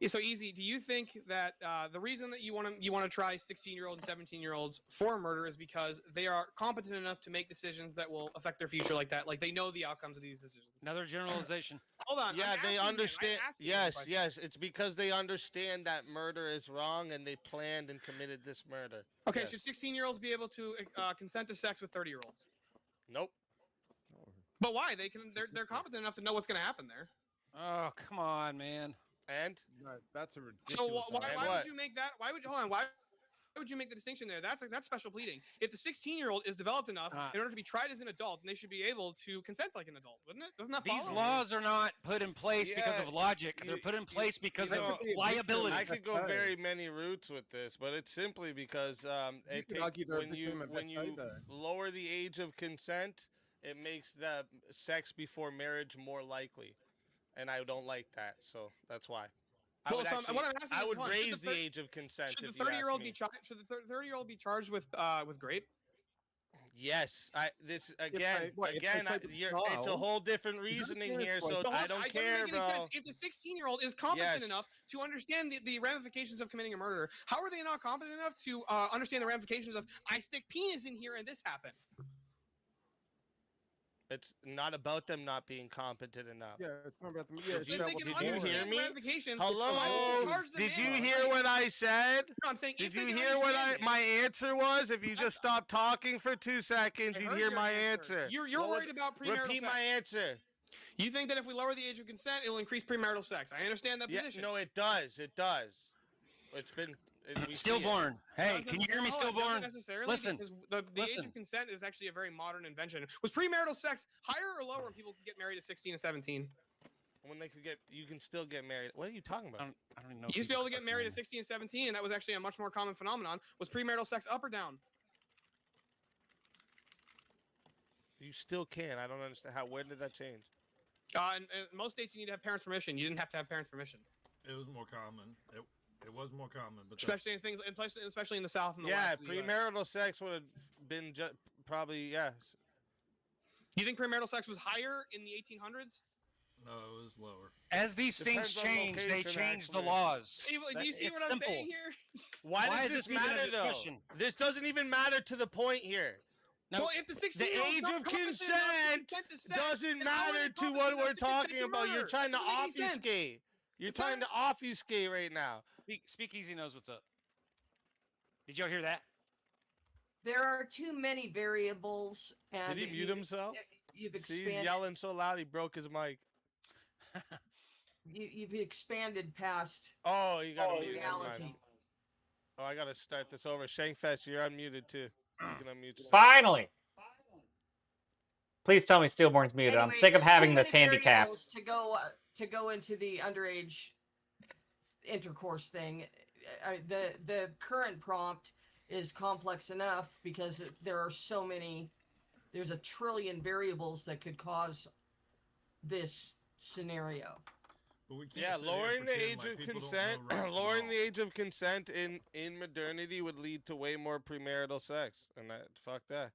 Yeah, so Easy, do you think that the reason that you want to try 16-year-old and 17-year-olds for murder is because they are competent enough to make decisions that will affect their future like that? Like they know the outcomes of these decisions. Another generalization. Hold on. Yeah, I'm they asking him, I'm understand. asking him a Yes, question. yes. It's because they understand that murder is wrong and they planned and committed this murder. Okay, Yes. should 16-year-olds be able to consent to sex with 30-year-olds? Nope. But why? They're competent enough to know what's going to happen there. Oh, come on, man. And No, that's a So ridiculous. why argument. would you make that? Why would you make the distinction there? That's special pleading. If the 16-year-old is developed enough in order to be tried as an adult, then they should be able to consent like an adult, wouldn't it? Doesn't that follow? These laws are not put in place because Yeah, of logic. They're put in place because of liability. I could go very many routes with this, but it's simply because could argue they're a when you victim of when SA, you though. lower the age of consent, it makes the sex before marriage more likely, and I don't like that, so that's why. I Well, would, so actually, what I'm asking I is, would hold on, should raise the the thir- age of consent. Should the if you ask 30-year-old me. be should the 30-year-old be charged with grape? Yes, this they- again. what, if they Again, say I, the it's a child- whole different reasoning serious here, one. so So I hold on, don't it care, doesn't make bro. any sense. If the 16-year-old is competent Yes. enough to understand the ramifications of committing a murder, how are they not competent enough to understand the ramifications of I stick penis in here and this happened? It's not about them not being competent enough. Yeah, it's not about them. Yeah, Did it's you- about If what they did can you they're doing. hear understand me? the ramifications. Hello? why charge the Did you man? hear what I said? No, I'm saying Did if they you can hear what understand it. my answer was? If you just stop talking for 2 seconds, I you'd heard hear your my answer. You're What was- worried about premarital Repeat sex. my answer. You think that if we lower the age of consent, it'll increase premarital sex. I understand that Yeah, position. no, it does. It does. It's been we see it. Stillborn. Hey, Doesn't can you hear me, necessarily- doesn't stillborn? necessarily, Listen, because the age listen. of consent is actually a very modern invention. Was premarital sex higher or lower when people could get married at 16 and 17? When they could get, you can still get married. What are you talking about? I don't even know. You used to be able to get married at 16 and 17, and that was actually a much more common phenomenon. Was premarital sex up or down? You still can. I don't understand how. When did that change? In most states, you need to have parents' permission. You didn't have to have parents' permission, It was more common. It was more common, but especially in things, especially in the South and the Yeah, West. of the US. premarital sex would have been probably yes. You think premarital sex was higher in the 1800s? no, it was lower. As these Depends things on change, they location, change the actually. laws. See, do you see It's what I'm simple. saying here? Why Why does is this this even a matter though? discussion? This doesn't even matter to the point here. No, Well, if the The 16-year-old's age not of competent enough to consent consent to sex, doesn't then how are they matter to competent what enough we're to consent talking to about. You're murder? trying to That doesn't make any sense. obfuscate. You're It's trying not- to obfuscate right now. Speakeasy knows what's up. Did y'all hear that? There are too many variables, and Did he mute himself? You've See, he's expanded. yelling so loud he broke his mic. You've expanded past Oh, you got to mute. Never mind. reality. Oh, I gotta start this over. Shankfest, you're unmuted too. You can unmute yourself. Finally. Please tell me Steelborn's muted. I'm Anyway, sick of there's having too this many handicap. variables to go into the underage intercourse thing. The current prompt is complex enough because there are so many. There's a trillion variables that could cause this scenario. But we can't Yeah, sit here and lowering the pretend age like of people don't consent, know right from lowering wrong. the age of consent in modernity would lead to way more premarital sex, and fuck that.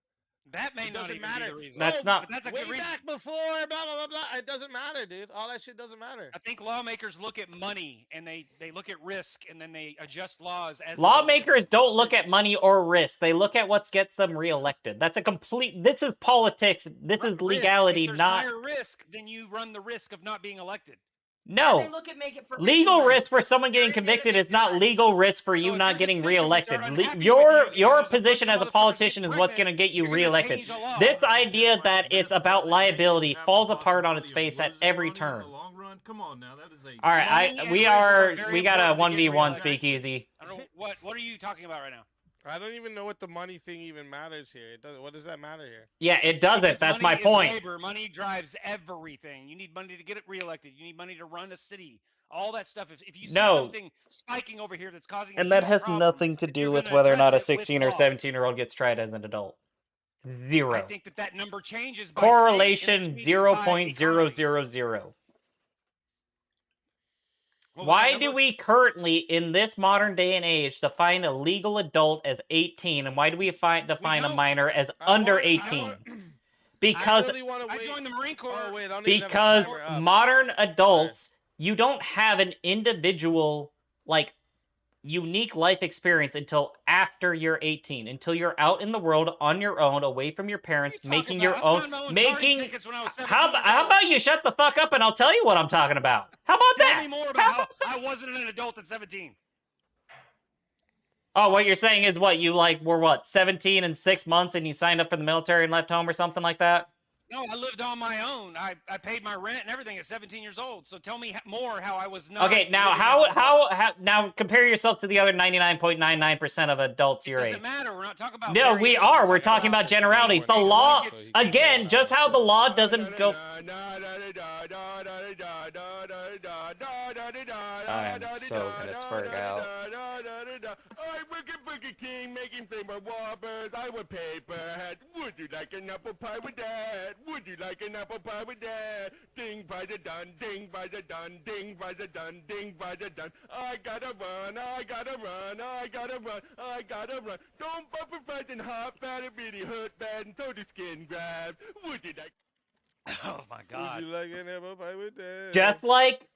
That may It not doesn't even matter. be the reason. That's No, not- But that's a way good reason. back before, blah blah blah blah. It doesn't matter, dude. All that shit doesn't matter. I think lawmakers look at money and they look at risk and then they adjust laws as Lawmakers don't look at money or risk. They look at what gets them reelected. That's a complete. This is politics. This is legality, If there's not higher risk, then you run the risk of not being elected. And they no. look at make it for Legal making risk for someone getting You're in there to convicted make is not good. legal risk for So you if not your getting constituents are reelected. unhappy with Your you because there's a position bunch as of a motherfuckers politician getting is what's going pregnant, to get you you're gonna reelected. change a law. This Pretend idea like that it's less about pressing thing liability can have falls the apart on its possibility face of at losing every money in turn. the long run. Come on now, that is a All right, Money and we risk are very got a important to getting 1v1 reelected. speakeasy. I don't know what are you talking about right now? I don't even know what the money thing even matters here. It does. What does that matter here? Yeah, it doesn't. Because That's money my is point. labor. Money drives everything. You need money to get it reelected. You need money to run a city. All that stuff. If you see No. something spiking over here that's causing a And that huge has problem, nothing to you're do with gonna whether or not a address it with 16 or law. 17-year-old gets tried as an adult. Zero. I think that number changes by state and it Correlation changes by economy. 0.000. What was that Why do number? we currently, in this modern day and age, define a legal adult as 18, and why do we define a don't. minor as I under want- I 18? want- Because I really want to I wait. joined the Marine Corps. Oh wait, I don't even have a because timer up. modern adults, you don't have an individual, like, unique life experience until after you're 18, until you're out in the world on your own, away from your parents, What are you making talking your about? I own, signed my own making. party tickets when I was 17 How years old. about you shut the fuck up and I'll tell you what I'm talking about? How about Tell that? me more about how I wasn't an adult at 17. Oh, what you're saying is what you were what 17 and 6 months and you signed up for the military and left home or something like that? No, I lived on my own. I paid my rent and everything at 17 years old. So tell me more how I was not. Okay, now living as an adult. how now compare yourself to the other 99.99% of adults your It age. doesn't matter. We're not talking about. No, we variation. are. We're talking about generalities. The law, again, just how the law doesn't go. I am so gonna spurg out. I work at Burger King making flavor whoppers. I would paper hat. Would you like an apple pie with that? Would you like an apple pie with that? Ding by the done, ding by the done, ding by the done, ding by the done. I gotta run, I gotta run, I gotta run, I gotta run. Don't bump and fries and hot fat, it really hurt bad and so the skin grab. Would you like? Oh my God. Would you like an apple pie with that? Just like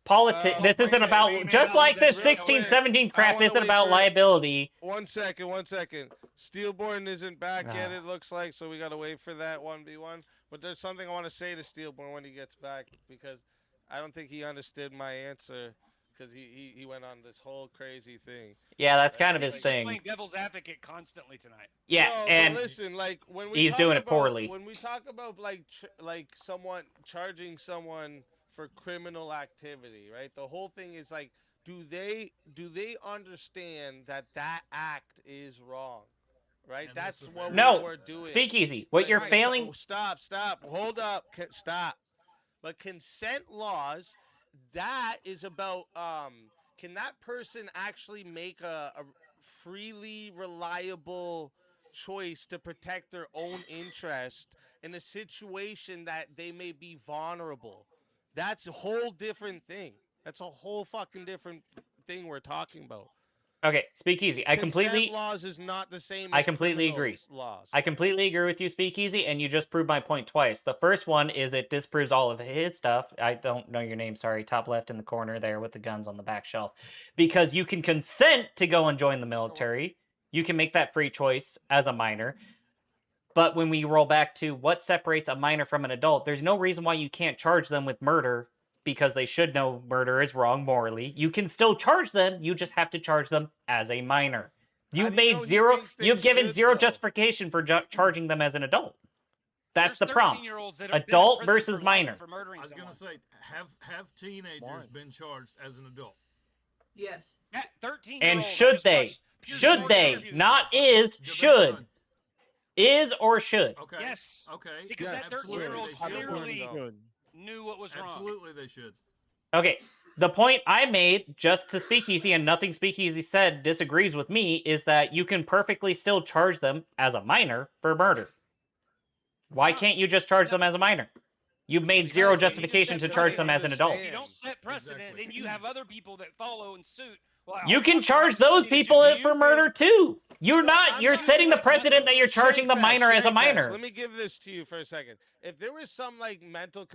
politics, this isn't about. Just like this 16, 17 crap wanna isn't wait about for- liability. 1 second, 1 second. Steelborn isn't back yet, Ah. it looks like, so we gotta wait for that 1v1. But there's something I want to say to Steelborn when he gets back, because I don't think he understood my answer, because he went on this whole crazy thing. Yeah, that's kind of He's his just thing. playing devil's advocate constantly tonight. Yeah, No, but and listen, like when we he's talk doing it about- poorly. When we talk about like someone charging someone for criminal activity, right? The whole thing is like, do they understand that act is wrong, right? And That's this is what No, we're doing. speakeasy. What Like, you're right, failing. oh, stop, hold up, stop. But consent laws, that is about can that person actually make a freely reliable choice to protect their own interest in a situation that they may be vulnerable? That's a whole different thing. That's a whole fucking different thing we're talking about. Okay, Speakeasy. I Consent completely laws is not the same. I as completely agree. criminals Laws. I completely agree with you, Speakeasy, and you just proved my point twice. The first one is it disproves all of his stuff. I don't know your name, sorry. Top left in the corner there with the guns on the back shelf. Because you can consent to go and join the military. You can make that free choice as a minor. But when we roll back to what separates a minor from an adult, there's no reason why you can't charge them with murder because they should know murder is wrong morally. You can still charge them, you just have to charge them as a minor. You've made zero. You've given zero justification for charging them as an adult. That's the prompt. Adult versus minor. I was gonna say, have teenagers been charged as an adult? Yes. 13. And should they? Should they? Not is. Should. Is or should. Okay. Yes. Okay. Because that 13-year-old clearly knew what was wrong. Absolutely, they should. Okay. The point I made, just to Speakeasy, and nothing Speakeasy said disagrees with me, is that you can perfectly still charge them as a minor for murder. Why can't you just charge them as a minor? You've made zero justification to charge them as an adult. If you don't set precedent, then you have other people that follow in suit. Well, You can charge those people for murder too. You're not. You're setting the precedent that you're charging the minor as a minor. Let me give this to you for a second. If there was some like mental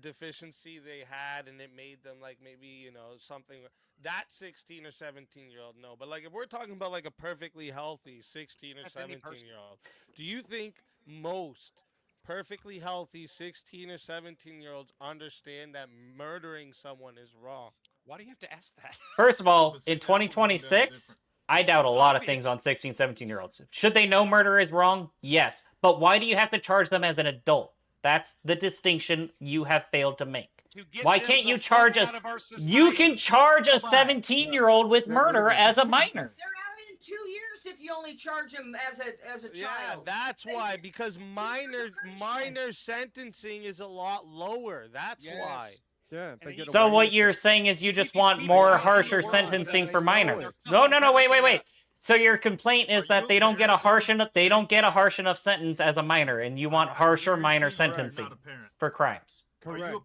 deficiency they had and it made them like maybe something that 16 or 17-year-old no, but like if we're talking about like a perfectly healthy 16 or 17-year-old, do you think most perfectly healthy 16 or 17-year-olds understand that murdering someone is wrong? Why do you have to ask that? First of all, in 2026, I doubt a lot of things on 16, 17-year-olds. Should they know murder is wrong? Yes. But why do you have to charge them as an adult? That's the distinction you have failed to make. Why can't you charge a... You can charge a 17-year-old with murder as a minor. They're out in 2 years if you only charge them as a Yeah, child. that's why. Because minor sentencing is a lot lower. That's why. Yeah. So what you're saying is you just want more harsher sentencing for minors. No, wait. So your complaint is that they don't get a harsh enough sentence as a minor, and you want harsher minor sentencing for crimes. Correct.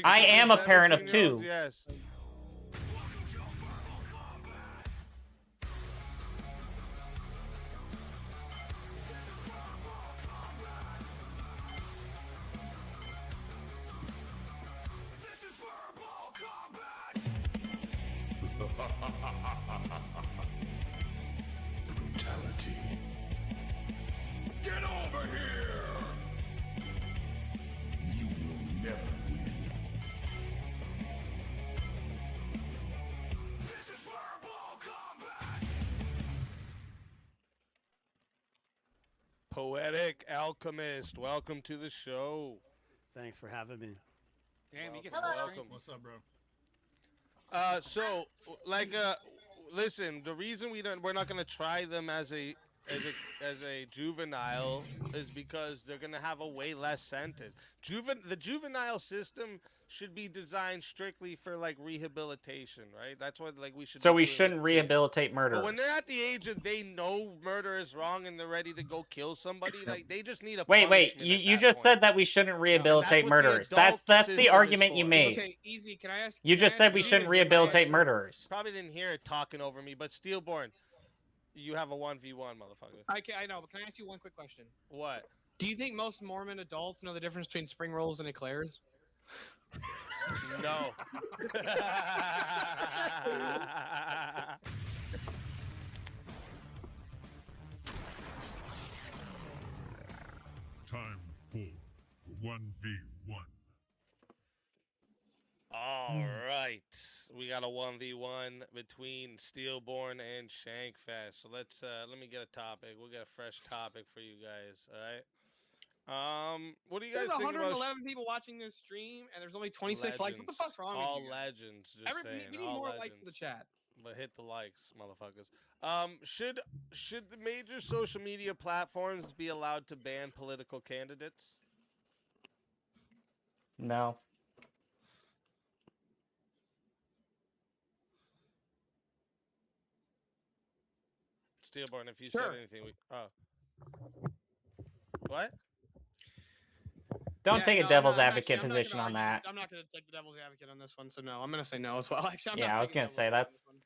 I am a parent of 2. Yes. Brutality. Get over here! You will never win. This is verbal combat! Poetic Alchemist, welcome to the show. Thanks for having me. Damn, you get welcome. What's up, bro? Listen. The reason we're not gonna try them as a juvenile is because they're gonna have a way less sentence. The juvenile system should be designed strictly for like rehabilitation, right? That's what like we should. So we shouldn't rehabilitate murderers. But when they're at the age of they know murder is wrong and they're ready to go kill somebody, like they just need a Wait. You just said that we shouldn't rehabilitate murderers. That's the argument you made. Okay, easy. Can I ask? You just said we shouldn't rehabilitate murderers. Probably didn't hear it talking over me, but Steelborn, you have a 1v1, motherfucker. I know, but can I ask you one quick question? What? Do you think most Mormon adults know the difference between spring rolls and eclairs? No. Time for 1v1. All right. We got a 1v1 between Steelborn and Shankfest. So let me get a topic. We'll get a fresh topic for you guys, all right? What do you guys There's think about 111 people watching this stream, and there's only 26 likes. What the fuck's wrong all with you? legends, just saying. We need all more legends. likes in the chat. But hit the likes, motherfuckers. Should the major social media platforms be allowed to ban political candidates? No. Steelborn, if you Sure. said anything, what? Don't take a devil's advocate I'm not position gonna on argue. that. I'm not going to take the devil's advocate on this one, so no. I'm going to say no as well. Actually, I'm Yeah, not I was taking gonna devil's say advocate on that's. this one.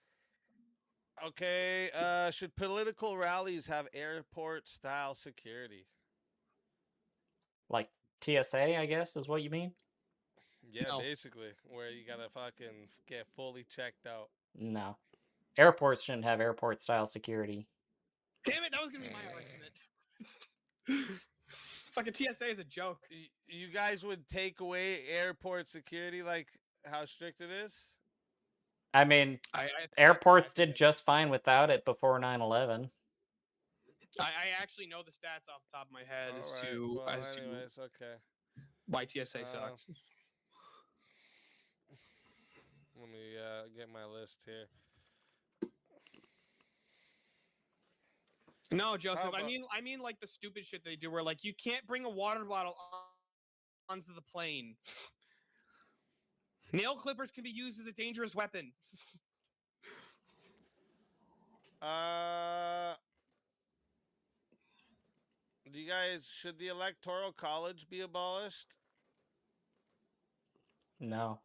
Okay. Should political rallies have airport-style security? Like TSA, I guess, is what you mean? Yeah, No. basically, where you gotta fucking get fully checked out. No. Airports shouldn't have airport-style security. Damn it, that was gonna be my argument. Fucking TSA is a joke. You guys would take away airport security, like how strict it is? I mean, airports did just fine without it before 9/11. I actually know the stats off the top of my head as Alright, to well, anyways, okay. why TSA sucks. Let me get my list here. No, Joseph. about- I mean, like the stupid shit they do, where like you can't bring a water bottle onto the plane. Nail clippers can be used as a dangerous weapon. Do you guys, should the electoral college be abolished? No.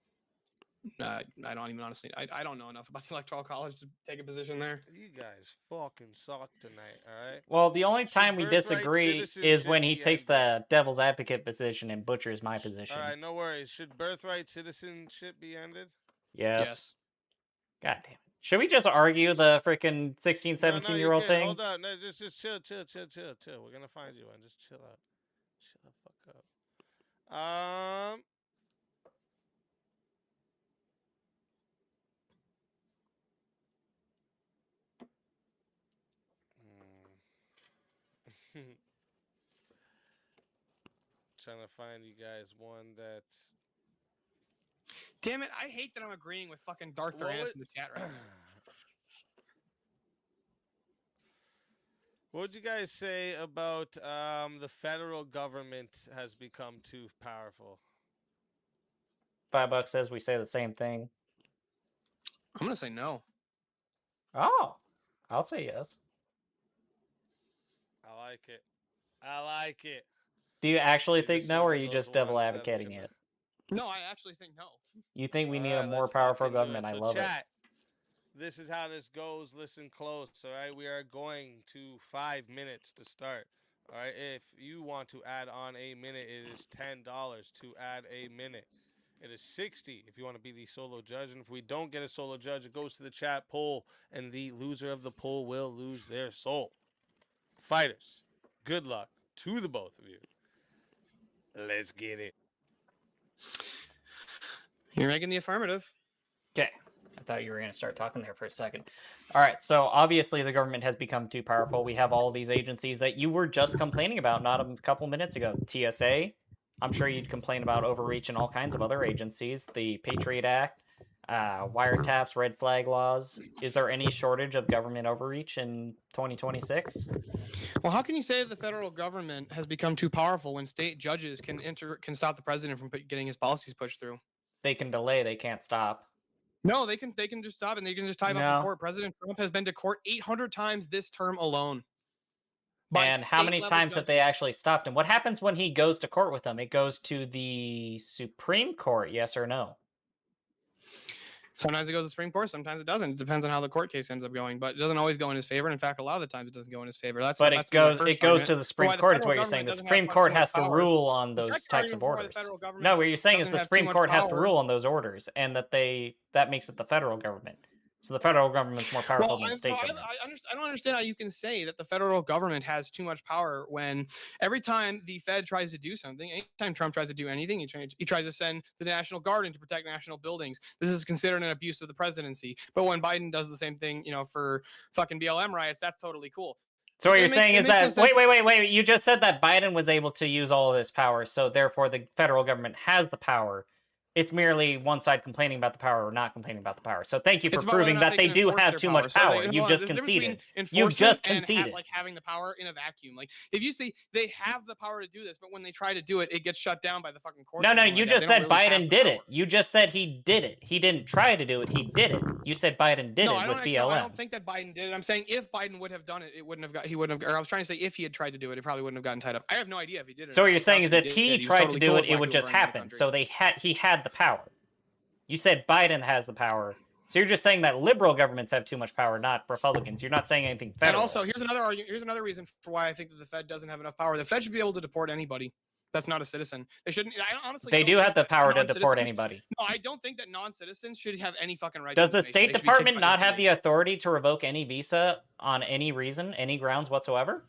I don't even honestly. I don't know enough about the electoral college to take a position there. You guys fucking suck tonight, all right? Well, the only time we birthright disagree is citizenship when he be takes the devil's advocate position and butchers my position. All right, no worries. Should birthright citizenship be ended? Yes. God damn it. Should we just argue the freaking 16, No, 17-year-old you're good. thing? Hold on. No, just chill. We're gonna find you one. Just chill out. Chill the fuck up. Trying to find you guys one that's. Damn it! I hate that I'm agreeing with fucking Darth Tyrannus in the chat right now. What would you guys say about the federal government has become too powerful? $5 says we say the same thing. I'm gonna say no. Oh, I'll say yes. I like it. I like it. Do you actually See, think this no, is or one are of you those just devil ones that's advocating gonna- it? No, I actually think no. You think we need a Alright, more let's powerful fucking do government? it. I So love it. chat, this is how this goes. Listen close, all right? We are going to 5 minutes to start. All right, if you want to add on a minute, it is $10 to add a minute. It is 60 if you want to be the solo judge. And if we don't get a solo judge, it goes to the chat poll, and the loser of the poll will lose their soul. Fighters, good luck to the both of you. Let's get it. You're making the affirmative. Okay. I thought you were going to start talking there for a second. All right. So obviously the government has become too powerful. We have all these agencies that you were just complaining about not a couple minutes ago. TSA. I'm sure you'd complain about overreach and all kinds of other agencies. The Patriot Act, wiretaps, red flag laws. Is there any shortage of government overreach in 2026? Well, how can you say the federal government has become too powerful when state judges can stop the president from getting his policies pushed through? They can delay. They can't stop. No, they can just stop and they can just tie him up No. in court. President Trump has been to court 800 times this term alone. And how many times have they actually stopped him? What happens when he goes to court with them? It goes to the Supreme Court, yes or no? Sometimes it goes to the Supreme Court, sometimes it doesn't. It depends on how the court case ends up going, but it doesn't always go in his favor. And in fact, a lot of the times it doesn't go in his favor. That's But that's it my goes first to argument the for Supreme why the Court is federal what you're government saying. The doesn't have Supreme much Court too much has to power. rule on The those second types argument of for why the orders. federal government No, what you're saying is doesn't the have too Supreme much Court has to power. rule on those orders, and that makes it the federal government. So the federal government's more powerful than the state government. I don't understand how you can say that the federal government has too much power when every time the Fed tries to do something, anytime Trump tries to do anything, he tries to send the National Guard in to protect national buildings. This is considered an abuse of the presidency. But when Biden does the same thing, for fucking BLM riots, that's totally cool. So what It you're makes- saying it is makes no that sense. wait. You just said that Biden was able to use all of this power, so therefore the federal government has the power. It's merely one side complaining about the power or not complaining about the power. So thank you for It's about whether or proving not that they can do enforce have their too much So power. hold You on, just there's a difference conceded. between You just enforcement and conceded. like having the power in a vacuum. Like if you say they have the power to do this, but when they try to do it, it gets shut down by the fucking court. No, you just said Biden did it. You just said he did it. He didn't try to do it. He did it. You said Biden did it with BLM. No, I don't think that Biden did it. I'm saying if Biden would have done it, he wouldn't have. Or I was trying to say if he had tried to do it, it probably wouldn't have gotten tied up. I have no idea if he did it. So what or you're not. saying is He if did he it. was tried totally to do cool it, with it black would people just burning the happen. country. So he had the power. You said Biden has the power. So you're just saying that liberal governments have too much power, not Republicans. You're not saying anything federal. And also, here's another argument. Here's another reason for why I think that the Fed doesn't have enough power. The Fed should be able to deport anybody that's not a citizen. They shouldn't. I honestly. They don't do think have the that power to non-citizens- deport anybody. No, I don't think that non-citizens should have any fucking right. Does to the this nation. State They should be kicked Department by not this have the nation. authority to revoke any visa on any reason, any grounds whatsoever?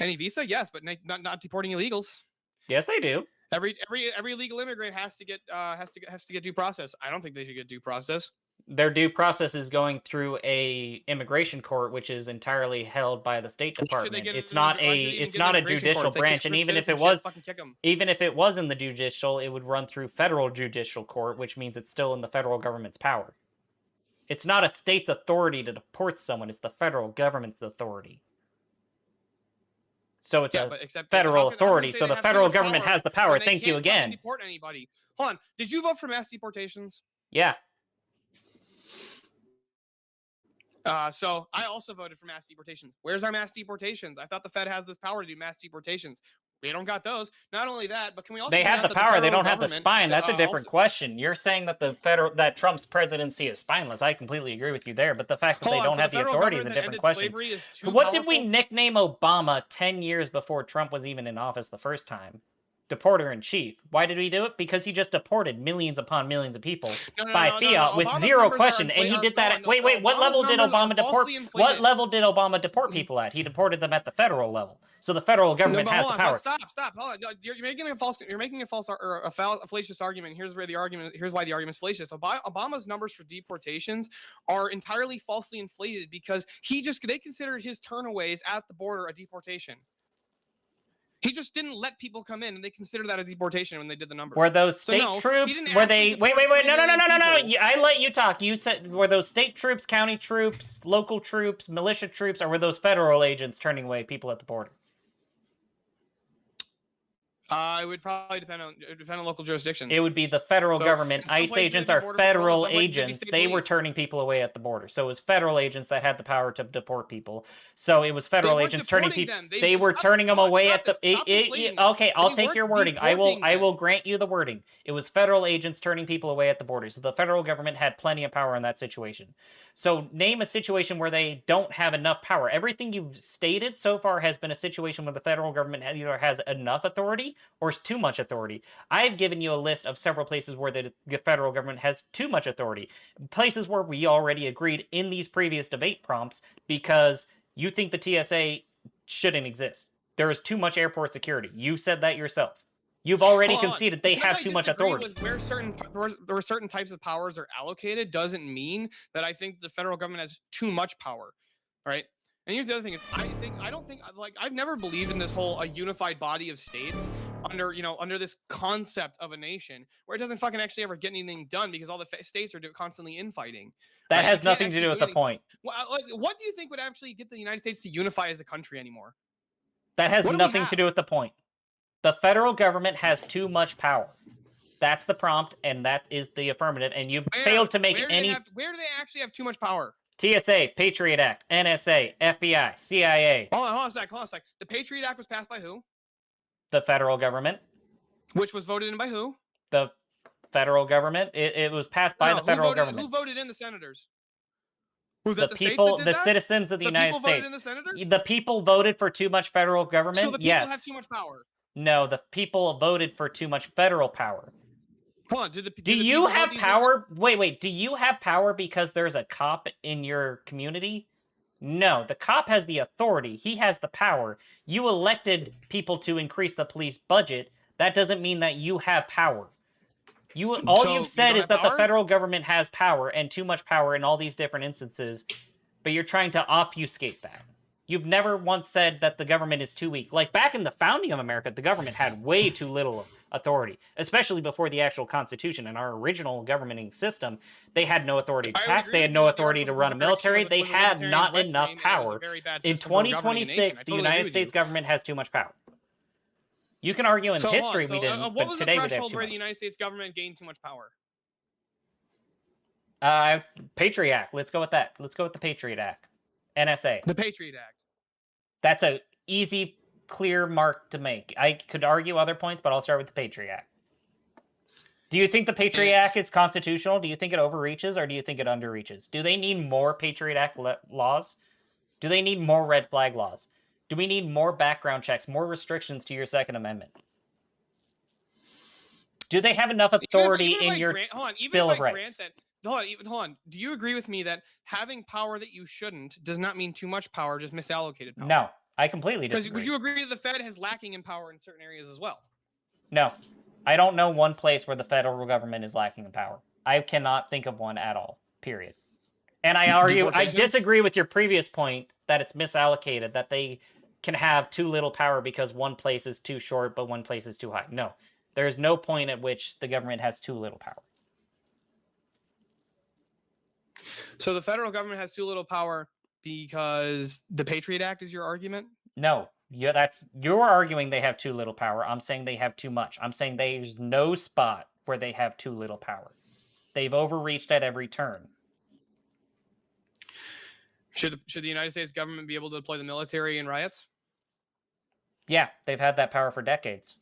Any visa? Yes, but not deporting illegals. Yes, they do. Every illegal immigrant has to get due process. I don't think they should get due process. Their due process is going through a immigration court, which is entirely held by the State Why should they Department. get It's an not immigration- why should they a even it's get an not a immigration judicial court? If they branch, can't and prove even if it citizenship, was fucking kick 'em. even if it was in the judicial, it would run through federal judicial court, which means it's still in the federal government's power. It's not a state's authority to deport someone; it's the federal government's authority. So it's But except federal how can authority. you say So they the have too federal much government power has the power. when they Thank you can't fucking again. Deport anybody. Hold on. Did you vote for mass deportations? Yeah. So I also voted for mass deportations. Where's our mass deportations? I thought the Fed has this power to do mass deportations. We don't got those. Not only that, but can we also They point have out the that power. They federal don't have the government, spine. That's a different also- question. You're saying that that Trump's presidency is spineless. I completely agree with you there. But the fact that Hold they on, don't so have the the federal authority is a government that different ended question. slavery is too What did we powerful? nickname Obama 10 years before Trump was even in office the first time? Deporter in chief. Why did we do it? Because he just deported millions upon millions of people by fiat with Obama's zero numbers are question, and he infla- did that. At, no, wait, what Obama's level did numbers are Obama deport? falsely inflated. What level did Obama deport people at? He deported them at the federal level. So the federal government but has hold the on, power. Stop. Hold on. You're making a false or a fallacious argument. Here's why the argument's fallacious. Obama's numbers for deportations are entirely falsely inflated because they considered his turnaways at the border a deportation. He just didn't let people come in, and they considered that a deportation when they did the numbers. Were those So state no, he troops? didn't Were actually they? Wait, deport 3 no! million people. I let you talk. You said were those state troops, county troops, local troops, militia troops, or were those federal agents turning away people at the border? It would probably depend on local jurisdiction. It would be the federal So, government. some ICE places agents it'd be are border patrol, federal some places it'd be agents. state They were police. turning people away at the border. So it was federal agents that had the power to deport people. So it was federal weren't agents turning deporting people. them. They were Stop turning them this. away Stop at the. this. Stop inflating this. Okay, I'll They take your weren't wording. I deporting will them. grant you the wording. It was federal agents turning people away at the border. So the federal government had plenty of power in that situation. So name a situation where they don't have enough power. Everything you've stated so far has been a situation where the federal government either has enough authority or is too much authority. I've given you a list of several places where the federal government has too much authority. Places where we already agreed in these previous debate prompts because you think the TSA shouldn't exist. There is too much airport security. You said that yourself. You've already Hold on. conceded they Because have I too much disagree authority. With where certain types of powers are allocated doesn't mean that I think the federal government has too much power, right? And here's the other thing: is I've never believed in this whole a unified body of states under this concept of a nation where it doesn't fucking actually ever get anything done because all the states are constantly infighting. That right? has You can't nothing to actually do with the anything. point. What do you think would actually get the United States to unify as a country anymore? That has What do we nothing to have? do with the point. The federal government has too much power. That's the prompt, and that is the affirmative, and you failed to make where any... where do they actually have too much power? TSA, Patriot Act, NSA, FBI, CIA, Hold on a sec. The Patriot Act was passed by who? the federal government. Which was voted in by who? The federal government. It was passed by the federal government. Who voted in the senators? Was The that the states people, that the did that? citizens of the United people voted States. in the senators? The people voted for too much federal government? So the people Yes. have too much power. No, the people voted for too much federal power. Hold on, Do you have power? Wait. Do you have power because there's a cop in your community? No, the cop has the authority. He has the power. You elected people to increase the police budget. That doesn't mean that you have power. All So you've you said don't is have that the power? federal government has power and too much power in all these different instances, but you're trying to obfuscate that. You've never once said that the government is too weak. Like back in the founding of America, the government had way too little authority, especially before the actual Constitution and our original governing system. They had no authority to tax. They had no authority to run a military. They had not enough power. In 2026, the United States government has too much power. You can argue in history we didn't, what but was today the we have threshold too where much. the United States government gained too much power? Patriot Act. Let's go with that. Let's go with the Patriot Act. NSA. The Patriot Act. That's a easy, clear mark to make. I could argue other points, but I'll start with the Patriot Act. Do you think the Patriot Act is constitutional? Do you think it overreaches, or do you think it underreaches? Do they need more Patriot Act laws? Do they need more red flag laws? Do we need more background checks, more restrictions to your Second Amendment? Do they have enough authority in your Bill of Rights? Hold on. Do you agree with me that having power that you shouldn't does not mean too much power, just misallocated power? No, I completely disagree. Would you agree that the Fed is lacking in power in certain areas as well? No. I don't know one place where the federal government is lacking in power. I cannot think of one at all, period. And I disagree with your previous point that it's misallocated, that they can have too little power because one place is too short, but one place is too high. No, there's no point at which the government has too little power. So the federal government has too little power because the Patriot Act is your argument? No. You're arguing they have too little power. I'm saying they have too much. I'm saying there's no spot where they have too little power. They've overreached at every turn. Should the United States government be able to deploy the military in riots? Yeah, they've had that power for decades.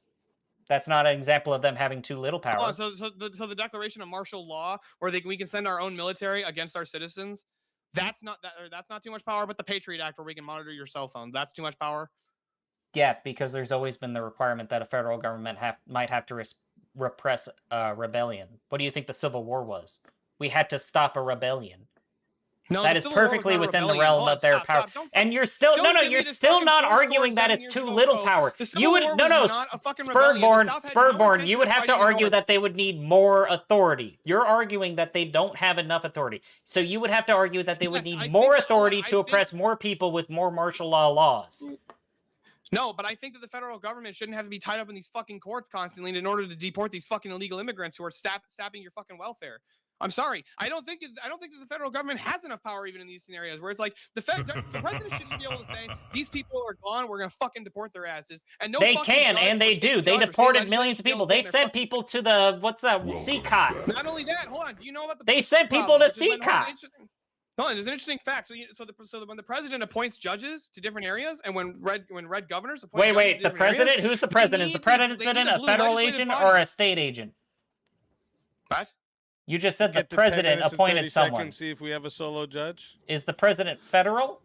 That's not an example of them having too little power. Oh, so the declaration of martial law, where we can send our own military against our citizens, that's not too much power. But the Patriot Act, where we can monitor your cell phone, that's too much power. Yeah, because there's always been the requirement that a federal government might have to repress a rebellion. What do you think the Civil War was? We had to stop a rebellion. No, that is perfectly within the realm of their power. And you're still you're still not arguing that it's too little power. You would Spurborn, you would have to argue that they would need more authority. You're arguing that they don't have enough authority. So you would have to argue that they would need more authority to oppress more people with more martial law laws. No, but I think that the federal government shouldn't have to be tied up in these fucking courts constantly in order to deport these fucking illegal immigrants who are stabbing your fucking welfare. I'm sorry. I don't think that the federal government has enough power even in these scenarios where it's like the president should just be able to say these people are gone. We're gonna fucking deport their asses. And no, they can and they do. They deported millions of people. They sent people to the CCOT. Not only that, hold on. Do you know about the? They sent people to CCOT. No, there's an interesting fact. So when the president appoints judges to different areas, and when red governors appoint wait, the president? Areas, who's the president? Is the president a federal agent or a state agent? What? You just said the president appointed someone. See if we have a solo judge. Is the president federal?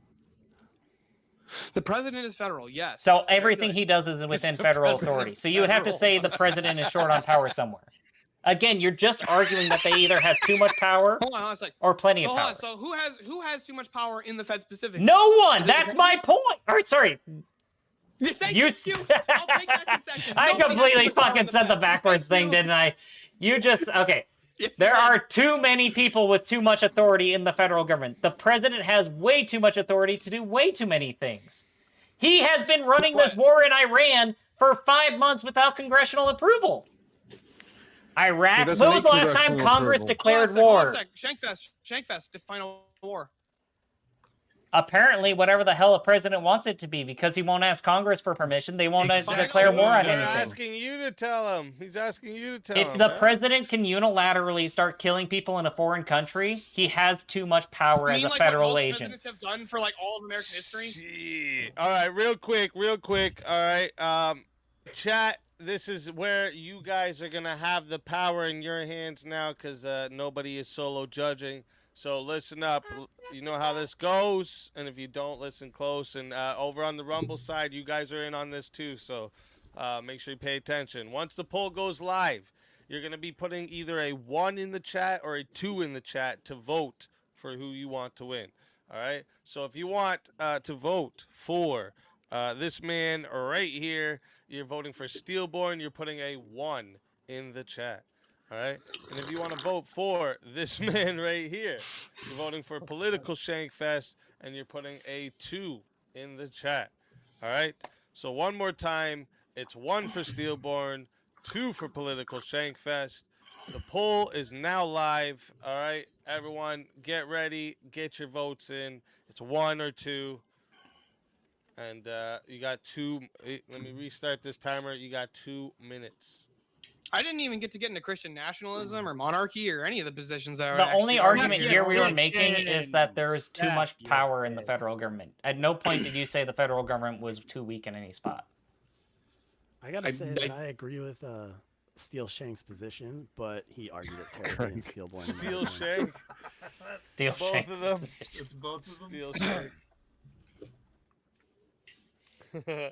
The president is federal, yes. So everything he does is within federal authority. So you would have to say the president is short on power somewhere. Again, you're just arguing that they either have too much power or plenty of power. So who has too much power in the Fed specifically? No one. That's my point. All right, sorry. Thank you. I'll take that concession. I completely fucking said the backwards thing, didn't I? You just okay. Yes, there are too many people with too much authority in the federal government. The president has way too much authority to do way too many things. He has been running this war in Iran for 5 months without congressional approval. Iraq? When was the last time Congress declared war? Shankfest, define a war. Apparently, whatever the hell a president wants it to be, because he won't ask Congress for permission. They won't declare war on anything. He's asking you to tell him. He's asking you to tell him. If the president can unilaterally start killing people in a foreign country, he has too much power as a federal agent. Presidents have done for all of American history. All right, real quick. All right, chat. This is where you guys are gonna have the power in your hands now, because nobody is solo judging. So listen up. You know how this goes, and if you don't, listen close. And over on the Rumble side, you guys are in on this too, so make sure you pay attention. Once the poll goes live, you're going to be putting either a 1 in the chat or a 2 in the chat to vote for who you want to win. All right? So if you want to vote for this man right here, you're voting for Steelborn, you're putting a 1 in the chat. All right, and if you want to vote for this man right here, you're voting for Political Shankfest, and you're putting a 2 in the chat. All right, so one more time, it's 1 for Steelborn, 2 for Political Shankfest. The poll is now live. All right, everyone, get ready, get your votes in. It's 1 or 2, and you got 2. Let me restart this timer. You got 2 minutes. I didn't even get to get into Christian nationalism or monarchy or any of the positions that are. The only argument here we were making is that there is too much power in the federal government. At no point did you say the federal government was too weak in any spot. I gotta say that I agree with steal Shank's position, but he argued it terribly in Steelborn. Steal Shank. Steal Both Shank's of them. position. It's both of them. Steal Shank.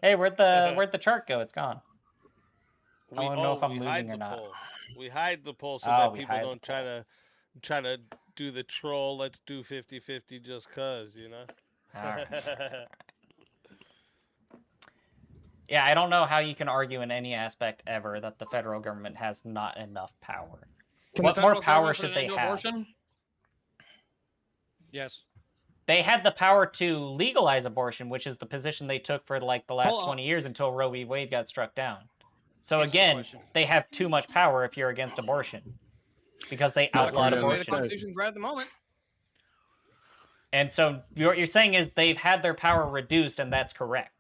Hey, where'd the chart go? It's gone. I want to know if I'm we losing hide or the not. poll. We hide the poll so Oh, that we people hide the don't try to do the troll. Let's do 50-50 just cause, you know. All right. Yeah, I don't know how you can argue in any aspect ever that the federal government has not enough power. Can What the more federal power government put should an they end to have? abortion? Yes. They had the power to legalize abortion, which is the position they took for like the last Hold on. 20 years until Roe v. Wade got struck down. So Answer the again, question. they have too much power if you're against abortion because they outlawed The way the abortion. Constitution's read at the moment. And so what you're saying is they've had their power reduced, and that's correct.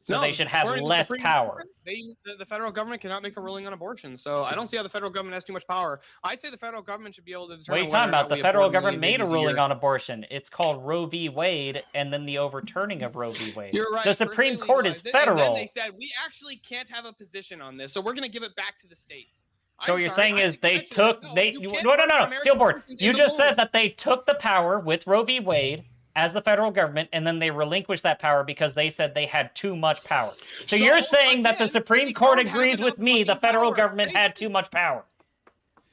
So they should have according to the less Supreme power. Court, the federal government cannot make a ruling on abortion. So I don't see how the federal government has too much power. I'd say the federal government should be able to What are determine you talking whether or about? not The we federal abort a government million made a babies ruling year. on abortion. It's called Roe v. Wade, and then the overturning of Roe v. Wade. You're right. The First Supreme they Court is legalized it, and then federal. they said we actually can't have a position on this, so we're going to give it back to the states. So I'm what you're sorry, saying I is think they eventually- took no, they you no can't no put no American Stillborn. citizens You in the just said womb. that they took the power with Roe v. Wade as the federal government, and then they relinquished that power because they said they had too much power. So you're saying that the again, Supreme they Court don't have agrees with enough me, the fucking federal power. government had too much power.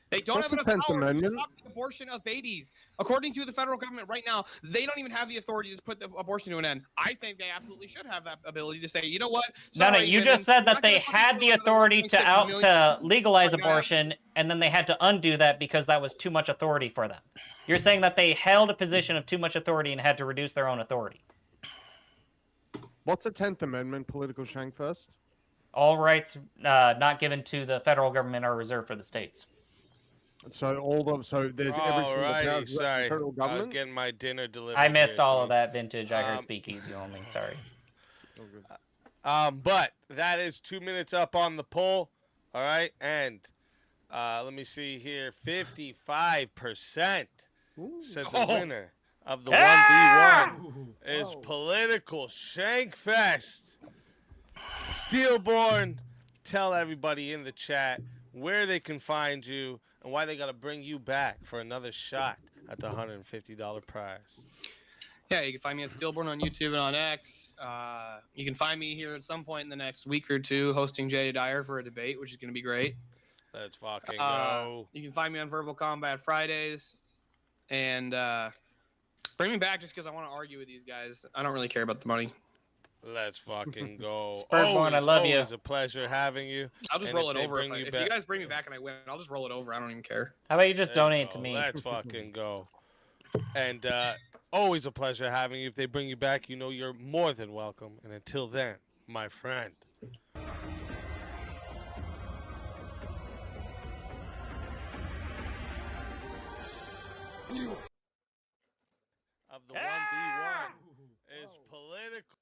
They don't What's have the enough 10th power to Amendment? stop the abortion of babies. According to the federal government right now, they don't even have the authority to put the abortion to an end. I think they absolutely should have that ability to say, you know what? No, Sorry, you women, just said we're that not gonna they fucking had kill the another authority to 1.6 million legalize fucking abortion. abortion, and then they had to undo that because that was too much authority for them. You're saying that they held a position of too much authority and had to reduce their own authority. What's the 10th Amendment, political Shankfest? All rights not given to the federal government are reserved for the states. So there's every single Alrighty, power to the sorry. federal I was government. getting my dinner delivered. I missed here to all me. of that vintage. I heard speakeasy only. Sorry. But that is 2 minutes up on the poll. All right, and let me see here. 55% said the winner of the 1v1 is political Shankfest. Steelborn, tell everybody in the chat where they can find you and why they got to bring you back for another shot at the $150 prize. Yeah, you can find me at Steelborn on YouTube and on X. You can find me here at some point in the next week or two hosting Jay Dyer for a debate, which is going to be great. Let's fucking go. You can find me on Verbal Combat Fridays. And bring me back just because I want to argue with these guys. I don't really care about the money. Let's fucking go. Spurborn, I love you. Always a pleasure having you. I'll just And roll if it they over. bring If you you back- guys bring me back and I win, I'll just roll it over. I don't even care. How about you just There you donate go. to me? Let's fucking go. And always a pleasure having you. If they bring you back, you know you're more than welcome. And until then, my friend. Of the 1v1 is political.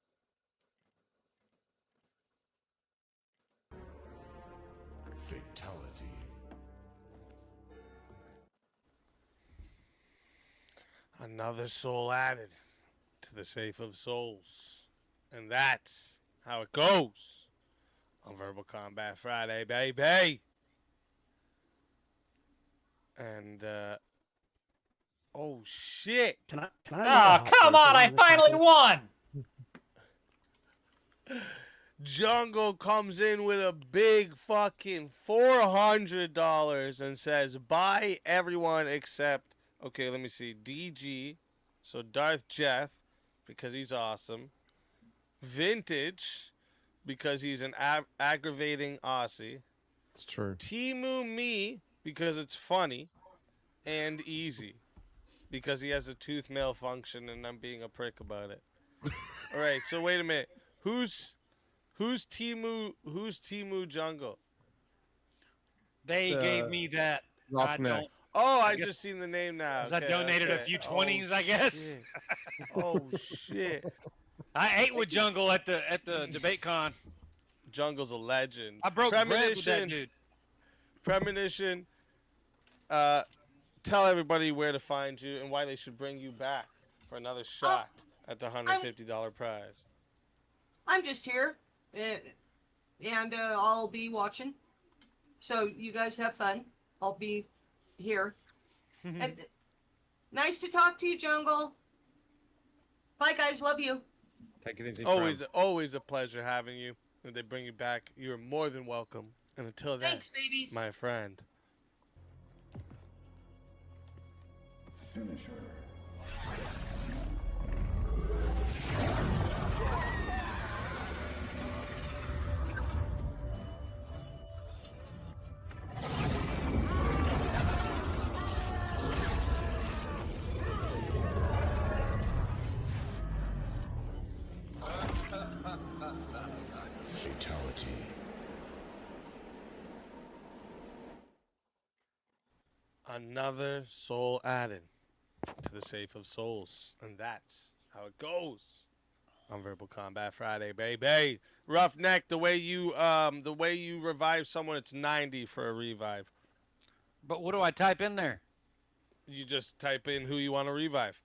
Fatality. Another soul added to the safe of souls. And that's how it goes on Verbal Combat Friday, baby. And, oh shit. Can I Oh, come on! I finally won! Jungle comes in with a big fucking $400 and says, buy everyone except, okay, let me see, DG, so Darth Jeff, because he's awesome. Vintage, because he's an aggravating Aussie. It's true. Timu Me, because it's funny. And Easy, because he has a tooth malfunction and I'm being a prick about it. All right, so wait a minute. Who's Timu Jungle? They gave me that. I Roughneck. don't. Oh, I guess- just seen the name now. Because I Okay, donated a okay. few Oh, 20s, I guess. shit. Oh shit. I ate with Jungle at the debate con. Jungle's a legend. I broke bread with that dude. Premonition. Tell everybody where to find you and why they should bring you back for another shot at the $150 prize. I'm just here, and I'll be watching. So you guys have fun. I'll be here. And nice to talk to you, Jungle. Bye, guys. Love you. Take it easy. Always a pleasure having you. If they bring you back, you're more than welcome. And until then, Thanks, babies. my friend. Finisher. Fatality. Another soul added to the safe of souls. And that's how it goes on Verbal Combat Friday, baby. Roughneck, the way you revive someone, it's 90 for a revive. But what do I type in there? You just type in who you want to revive.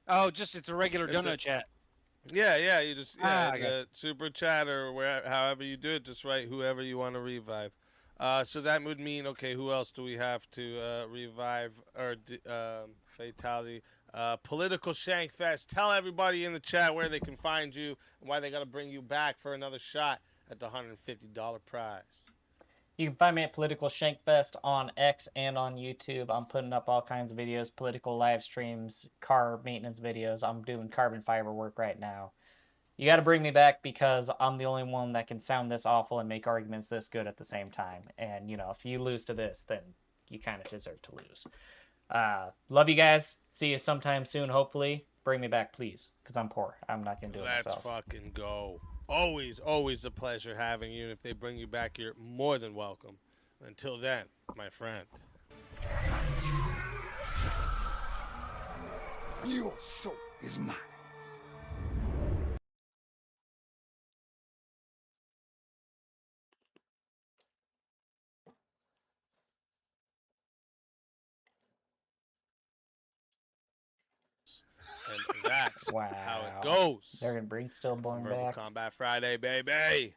Oh, just it's a regular It's donut a- chat. Yeah, you just in okay. the super chat or however you do it, just write whoever you want to revive. So that would mean, okay, who else do we have to revive or fatality? Political Shankfest. Tell everybody in the chat where they can find you and why they got to bring you back for another shot at the $150 prize. You can find me at Political Shankfest on X and on YouTube. I'm putting up all kinds of videos, political live streams, car maintenance videos. I'm doing carbon fiber work right now. You got to bring me back because I'm the only one that can sound this awful and make arguments this good at the same time. And, you know, if you lose to this, then you kind of deserve to lose. Love you guys. See you sometime soon, hopefully. Bring me back, please, because I'm poor. I'm not going to do it Let's myself. fucking go. Always a pleasure having you. And if they bring you back, you're more than welcome. Until then, my friend. Your soul is mine. And that's Wow. how it goes. They're going to bring Stillborn Verbal back. Combat Friday, baby.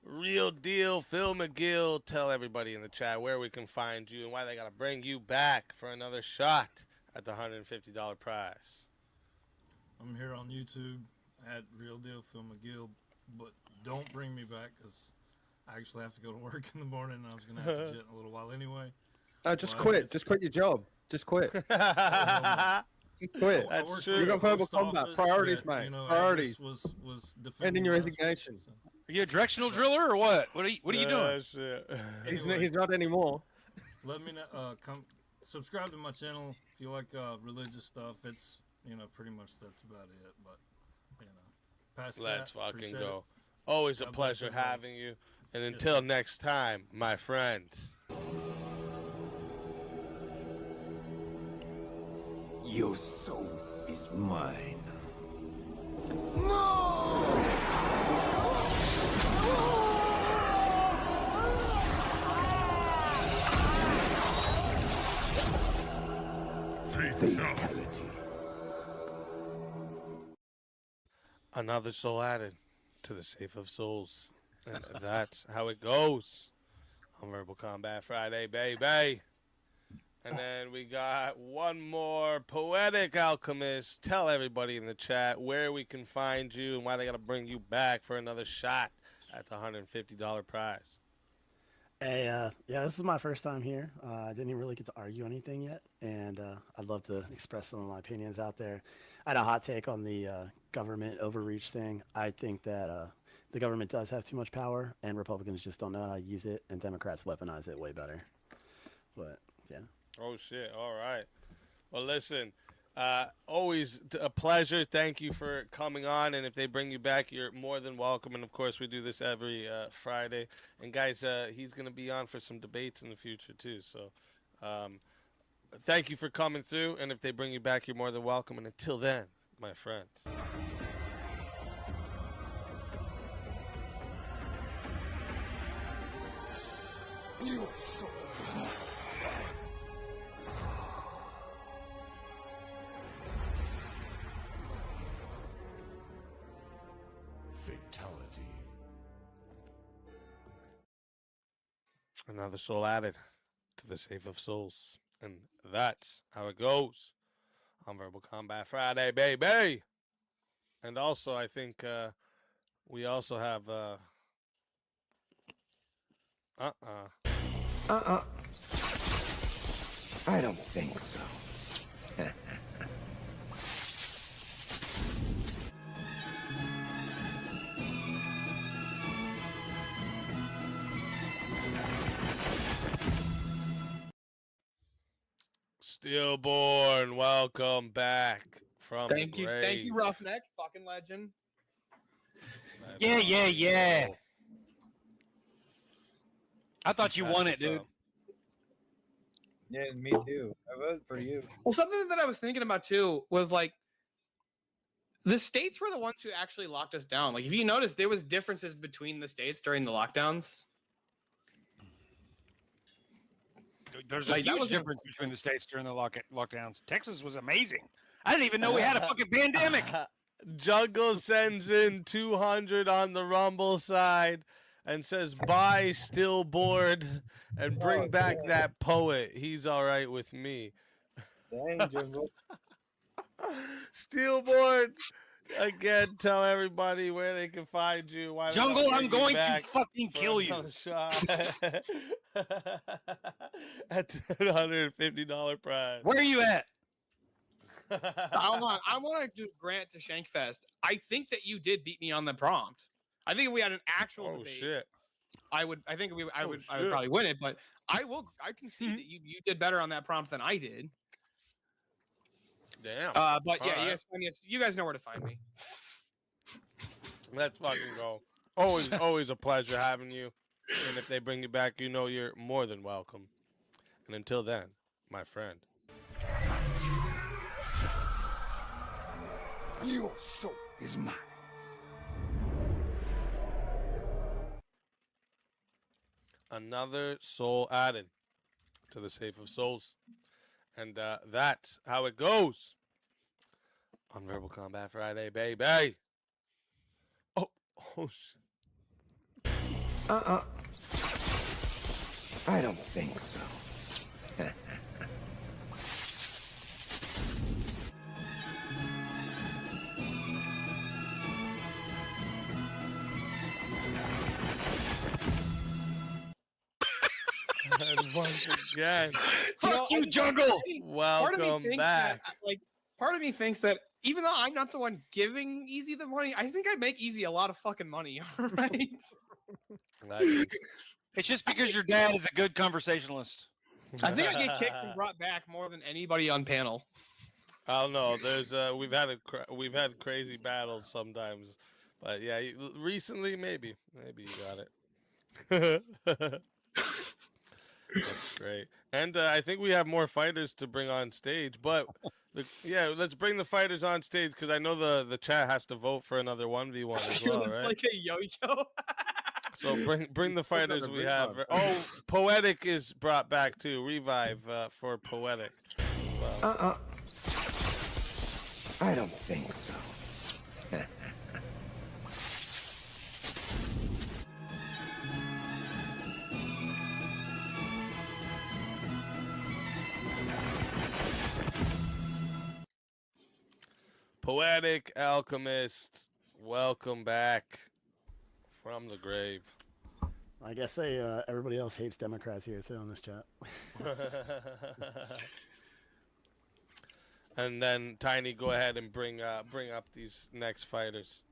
Real deal, Phil McGill. Tell everybody in the chat where we can find you and why they got to bring you back for another shot at the $150 prize. I'm here on YouTube at Real Deal Phil McGill, but don't bring me back because I actually have to go to work in the morning and I was going to have to jet in a little while anyway. Just Well, quit. it's- Just quit your job. Just quit. Quit. I That's work true. for You the got verbal post combat. office Priorities, that, mate. You know, Priorities. Atlas was Handing defending your last week, resignation. so. Are you a directional driller or what? What are you doing? Shit. Anyway. He's not anymore. Let me know. Subscribe to my channel if you like religious stuff. It's pretty much that's about it. But past Let's that, fucking appreciate go. it. Always a God bless pleasure everybody. having you. And until next time, my friends. Your soul is mine. Fatality. Another soul added to the safe of souls. And that's how it goes on Verbal Combat Friday, baby. And then we got one more Poetic Alchemist. Tell everybody in the chat where we can find you and why they got to bring you back for another shot at the $150 prize. Hey, yeah, this is my first time here. I didn't even really get to argue anything yet, and I'd love to express some of my opinions out there. I had a hot take on the government overreach thing. I think that the government does have too much power, and Republicans just don't know how to use it, and Democrats weaponize it way better. But, yeah. Oh, shit. All right. Well, listen, always a pleasure. Thank you for coming on. And if they bring you back, you're more than welcome. And, of course, we do this every Friday. And, guys, he's going to be on for some debates in the future, too. So thank you for coming through. And if they bring you back, you're more than welcome. And until then, my friends. Your soul is mine. Fatality. Another soul added to the Safe of Souls. And that's how it goes on Verbal Combat Friday, baby. And also, I think we also have I don't think so. Stillborn, welcome back from Thank the you, grave. thank you, Roughneck, fucking legend. Yeah. I thought you won it, dude. Yeah, me too. I voted for you. Well, something that I was thinking about too was like the states were the ones who actually locked us down. Like, if you notice, there was differences between the states during the lockdowns. There's a Like, that huge was a- difference between the states during the lockdowns. Texas was amazing. I didn't even know we had a fucking pandemic. Jungle sends in 200 on the Rumble side and says, bye, Stillborn, and bring back that poet. He's all right with me. Dang, Jungle. Stillborn, again, tell everybody where they can find you. Why Jungle, I'm going to fucking for kill you. another shot. At $150 prize. Where are you at? Hold on, I want to just grant to Shankfest. I think that you did beat me on the prompt. I think if we had an actual debate, shit. I would probably win it. But I concede that you did better on that prompt than I did. Damn. But yeah, All right. you guys know where to find me. Let's fucking go. Always a pleasure having you. And if they bring you back, you know you're more than welcome. And until then, my friend. Your soul is mine. Another soul added to the Safe of Souls. And that's how it goes on Verbal Combat Friday, baby. Oh shit. I don't think so. And once again, Fuck you, Jungle. welcome back. Part of me thinks that even though I'm not the one giving Easy the money, I think I make Easy a lot of fucking money. All right. It's just because your dad is a good conversationalist. I think I get kicked and brought back more than anybody on panel. I don't know. There's we've had crazy battles sometimes, but yeah, recently maybe you got it. That's great. And I think we have more fighters to bring on stage, but let's bring the fighters on stage because I know the chat has to vote for another 1v1 as well, right? Like a yo-yo. So bring the fighters we have. Oh, Poetic is brought back too. Revive for Poetic as well. I don't think so. Poetic Alchemist, welcome back from the grave. I guess everybody else hates Democrats here too in this chat. And then Tiny, go ahead and bring up these next fighters.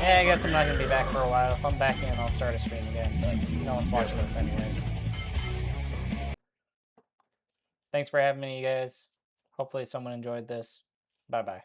Yeah, I guess I'm not going to be back for a while. If I'm back in, I'll start a stream again, but no one's watching this anyways. Thanks for having me, you guys. Hopefully someone enjoyed this. Bye-bye.